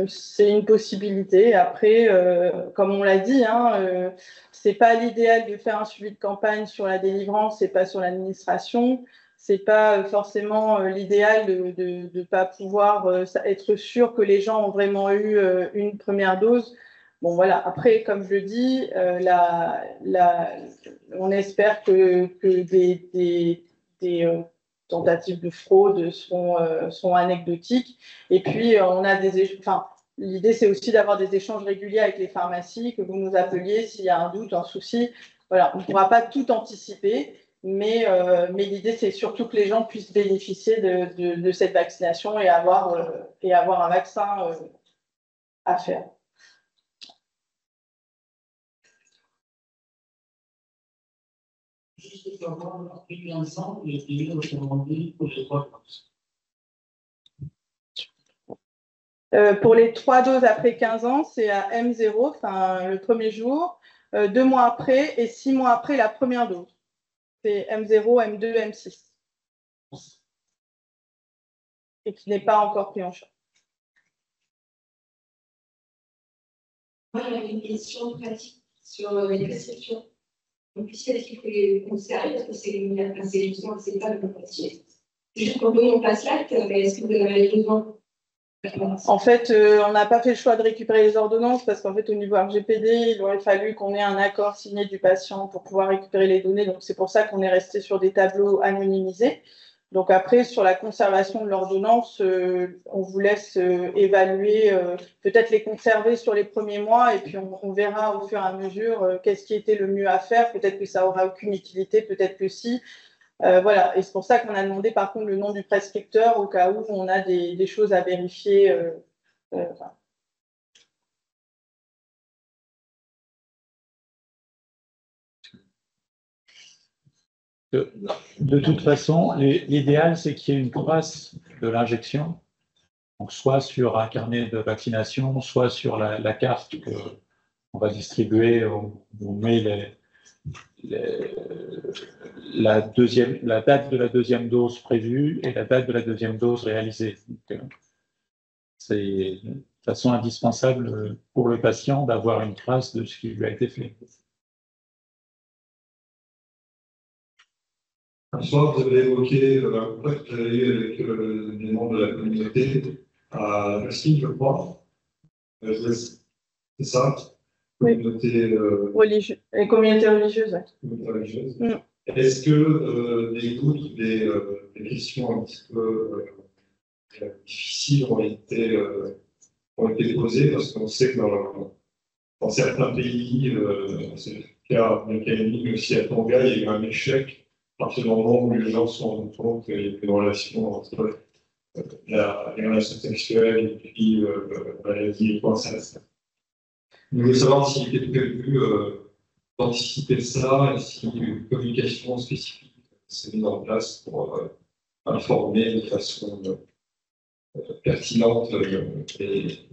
C'est une possibilité. Après, comme on l'a dit, hein, c'est pas l'idéal de faire un suivi de campagne sur la délivrance et pas sur l'administration. C'est pas forcément l'idéal de ne pas pouvoir être sûr que les gens ont vraiment eu une première dose. Bon, voilà. Après, comme je le dis, on espère que des tentatives de fraude sont anecdotiques. Et puis, l'idée, c'est aussi d'avoir des échanges réguliers avec les pharmacies, que vous nous appeliez s'il y a un doute, un souci. Voilà, on ne pourra pas tout anticiper, mais l'idée, c'est surtout que les gens puissent bénéficier de cette vaccination et avoir un vaccin à faire. Juste savoir, après 15 ans, les délais recommandés pour les 3 doses. Pour les 3 doses après 15 ans, c'est à M0, enfin le premier jour, 2 mois après et 6 mois après la première dose. C'est M0, M2, M6. Et qui n'est pas encore pris en charge. Moi, j'avais une question pratique sur les prescriptions. Donc, ici, est-ce qu'il faut les conserver parce que c'est justement, c'est pas le papier. Juste quand on passe l'acte, mais est-ce que vous avez besoin? En fait, on n'a pas fait le choix de récupérer les ordonnances parce qu'en fait, au niveau RGPD, il aurait fallu qu'on ait un accord signé du patient pour pouvoir récupérer les données. Donc, c'est pour ça qu'on est resté sur des tableaux anonymisés. Donc, après, sur la conservation de l'ordonnance, on vous laisse évaluer, peut-être les conserver sur les premiers mois et puis on verra au fur et à mesure qu'est-ce qui était le mieux à faire. Peut-être que ça aura aucune utilité, peut-être que si. Voilà, et c'est pour ça qu'on a demandé par contre le nom du prescripteur au cas où on a des choses à vérifier. De toute façon, l'idéal, c'est qu'il y ait une trace de l'injection, donc soit sur un carnet de vaccination, soit sur la carte qu'on va distribuer, on met la date de la deuxième dose prévue et la date de la deuxième dose réalisée. C'est de façon indispensable pour le patient d'avoir une trace de ce qui lui a été fait. Un soir, vous avez évoqué un contact que vous avez eu avec des membres de la communauté à Palestine, je crois. C'est ça? Oui. Communauté, les communautés religieuses, ouais. Communauté religieuse. Est-ce que des doutes, des questions un petit peu difficiles ont été posées? Parce qu'on sait que dans certains pays, c'est le cas en Calédonie, mais aussi à Tonga, il y a eu un échec à partir du moment où les gens se sont rendus compte qu'il y avait une relation entre les relations sexuelles et puis maladie et cancer. Je voulais savoir s'il était prévu d'anticiper ça et si une communication spécifique s'est mise en place pour informer de façon pertinente les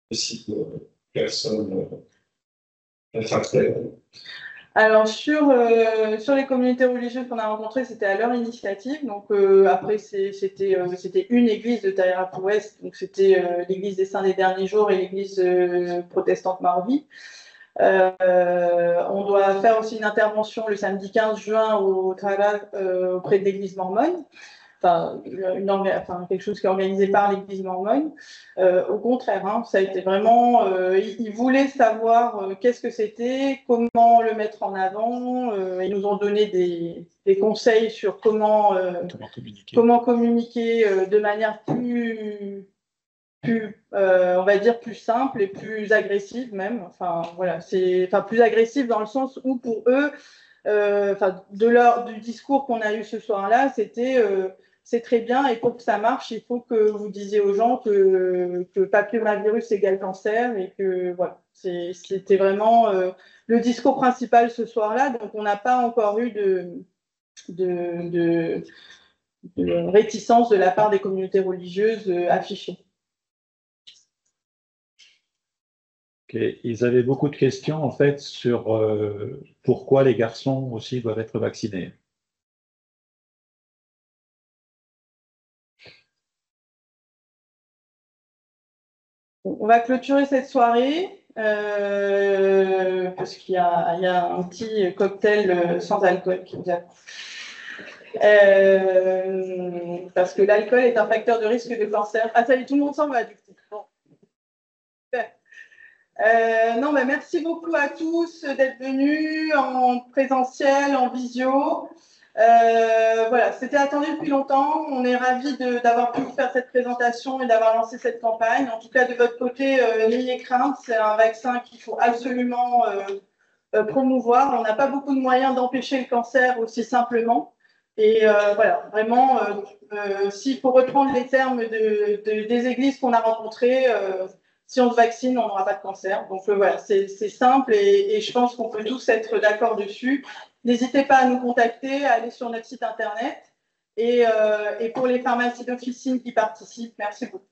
possibles personnes réfractaires. Alors, sur les communautés religieuses qu'on a rencontrées, c'était à leur initiative. Donc, après, c'était une église de Taïrap Ouest. Donc, c'était l'église des Saints des Derniers Jours et l'église protestante Marvi. On doit faire aussi une intervention le samedi 15 juin auprès de l'église mormone. Enfin, quelque chose qui est organisé par l'église mormone. Au contraire, hein, ça a été vraiment... ils voulaient savoir qu'est-ce que c'était, comment le mettre en avant. Ils nous ont donné des conseils sur comment communiquer de manière plus on va dire, plus simple et plus agressive même. Enfin, voilà, plus agressive dans le sens où pour eux, du discours qu'on a eu ce soir-là, c'était... c'est très bien, et pour que ça marche, il faut que vous disiez aux gens que papillomavirus égale cancer, et que voilà, c'était vraiment le discours principal ce soir-là. Donc, on n'a pas encore eu de réticence de la part des communautés religieuses affichées. Okay. Ils avaient beaucoup de questions en fait sur pourquoi les garçons aussi doivent être vaccinés. On va clôturer cette soirée parce qu'il y a un petit cocktail sans alcool qui nous a... parce que l'alcool est un facteur de risque de cancer. Ah, ça y est, tout le monde s'en va du coup. Bon. Non, mais merci beaucoup à tous d'être venus en présentiel, en visio. Voilà, c'était attendu depuis longtemps. On est ravis d'avoir pu faire cette présentation et d'avoir lancé cette campagne. En tout cas, de votre côté, n'ayez crainte, c'est un vaccin qu'il faut absolument promouvoir. On n'a pas beaucoup de moyens d'empêcher le cancer aussi simplement. Et voilà, vraiment, s'il faut reprendre les termes des églises qu'on a rencontrées, si on se vaccine, on n'aura pas de cancer. Donc voilà, c'est simple et je pense qu'on peut tous être d'accord dessus. N'hésitez pas à nous contacter, à aller sur notre site internet. Et pour les pharmacies d'officine qui participent, merci beaucoup.